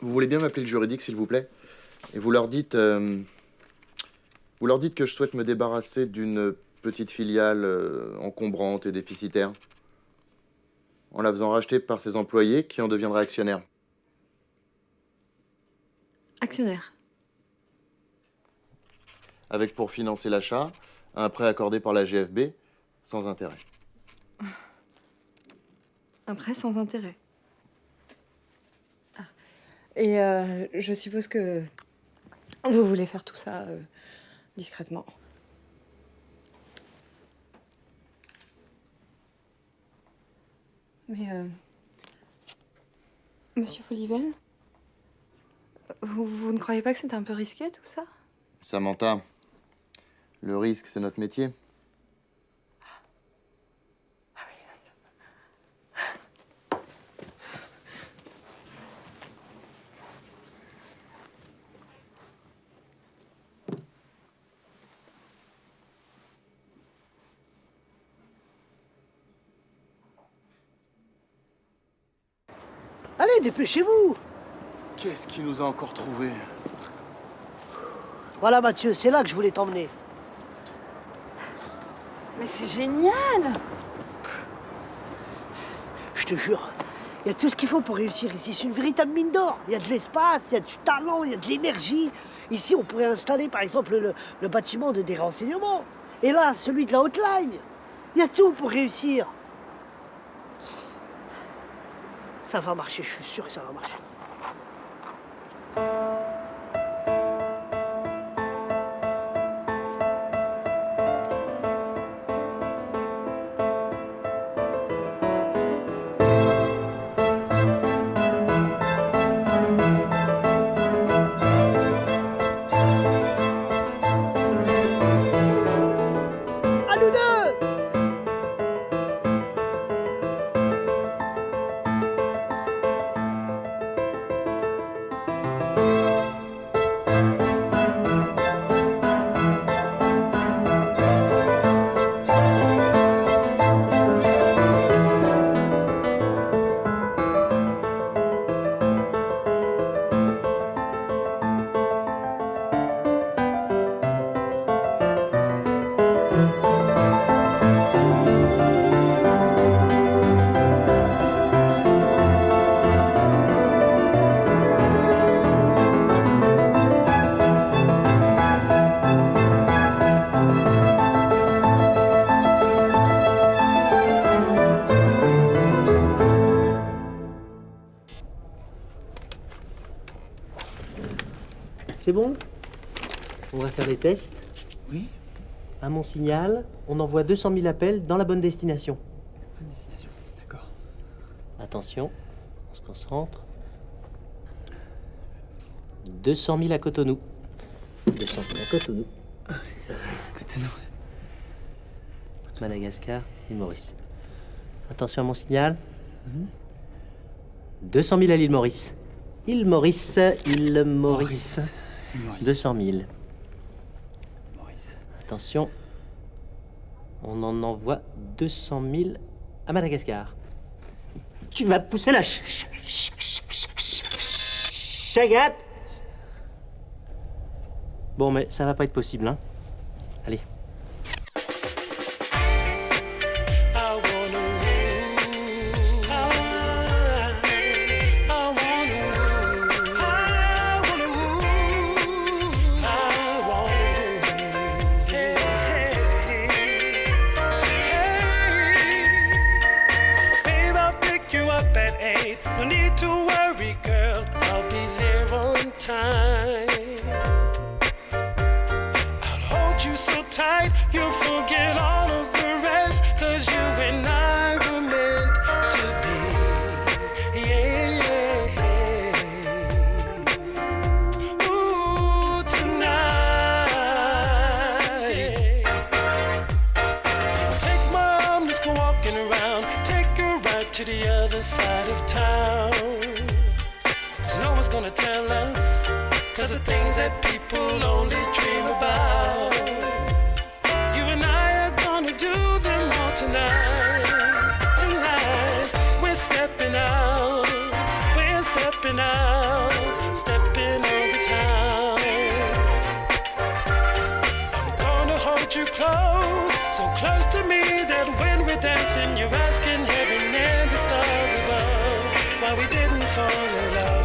Vous voulez bien m'appeler le juridique, s'il vous plaît? Et vous leur dites que je souhaite me débarrasser d'une petite filiale encombrante et déficitaire, en la faisant racheter par ses employés qui en deviendraient actionnaires. Actionnaire. Avec pour financer l'achat, un prêt accordé par la GFB, sans intérêt. Un prêt sans intérêt. Ah. Et je suppose que vous voulez faire tout ça discrètement. Mais, monsieur Polivan, vous ne croyez pas que c'est un peu risqué, tout ça? Samantha, le risque, c'est notre métier. Allez, dépêchez-vous! Qu'est-ce qui nous a encore trouvés? Voilà, Mathieu, c'est là que je voulais t'emmener. Mais c'est génial! Je te jure, il y a tout ce qu'il faut pour réussir ici. C'est une véritable mine d'or. Il y a de l'espace, il y a du talent, il y a de l'énergie. Ici, on pourrait installer, par exemple, le bâtiment des renseignements. Et là, celui de la hotline. Il y a tout pour réussir. Ça va marcher, je suis sûr que ça va marcher. À nous deux! C'est bon? On va faire les tests. Oui. À mon signal, on envoie 200 000 appels dans la bonne destination. Bonne destination, d'accord. Attention, on se concentre. 200 000 à Cotonou. Cotonou. Cotonou. Madagascar, île Maurice. Attention à mon signal. 200 000 à l'île Maurice. Île Maurice, île Maurice. 200 000. Attention. On en envoie 200 000 à Madagascar. Tu vas pousser la chagate. Bon, mais ça va pas être possible, hein. Allez. No need to worry, girl, I'll be there on time. I'll hold you so tight, you'll forget all of the rest, 'cause you and I were meant to be. Yeah. Ooh, tonight. Take my arm, let's go walking around. Take a ride to the other side of town. 'Cause no one's gonna tell us, 'cause the things that people only dream about, you and I are gonna do them all tonight. Tonight, we're stepping out, stepping on the town. I'm gonna hold you close, so close to me that when we're dancing, you're asking heaven and the stars above why we didn't fall in love.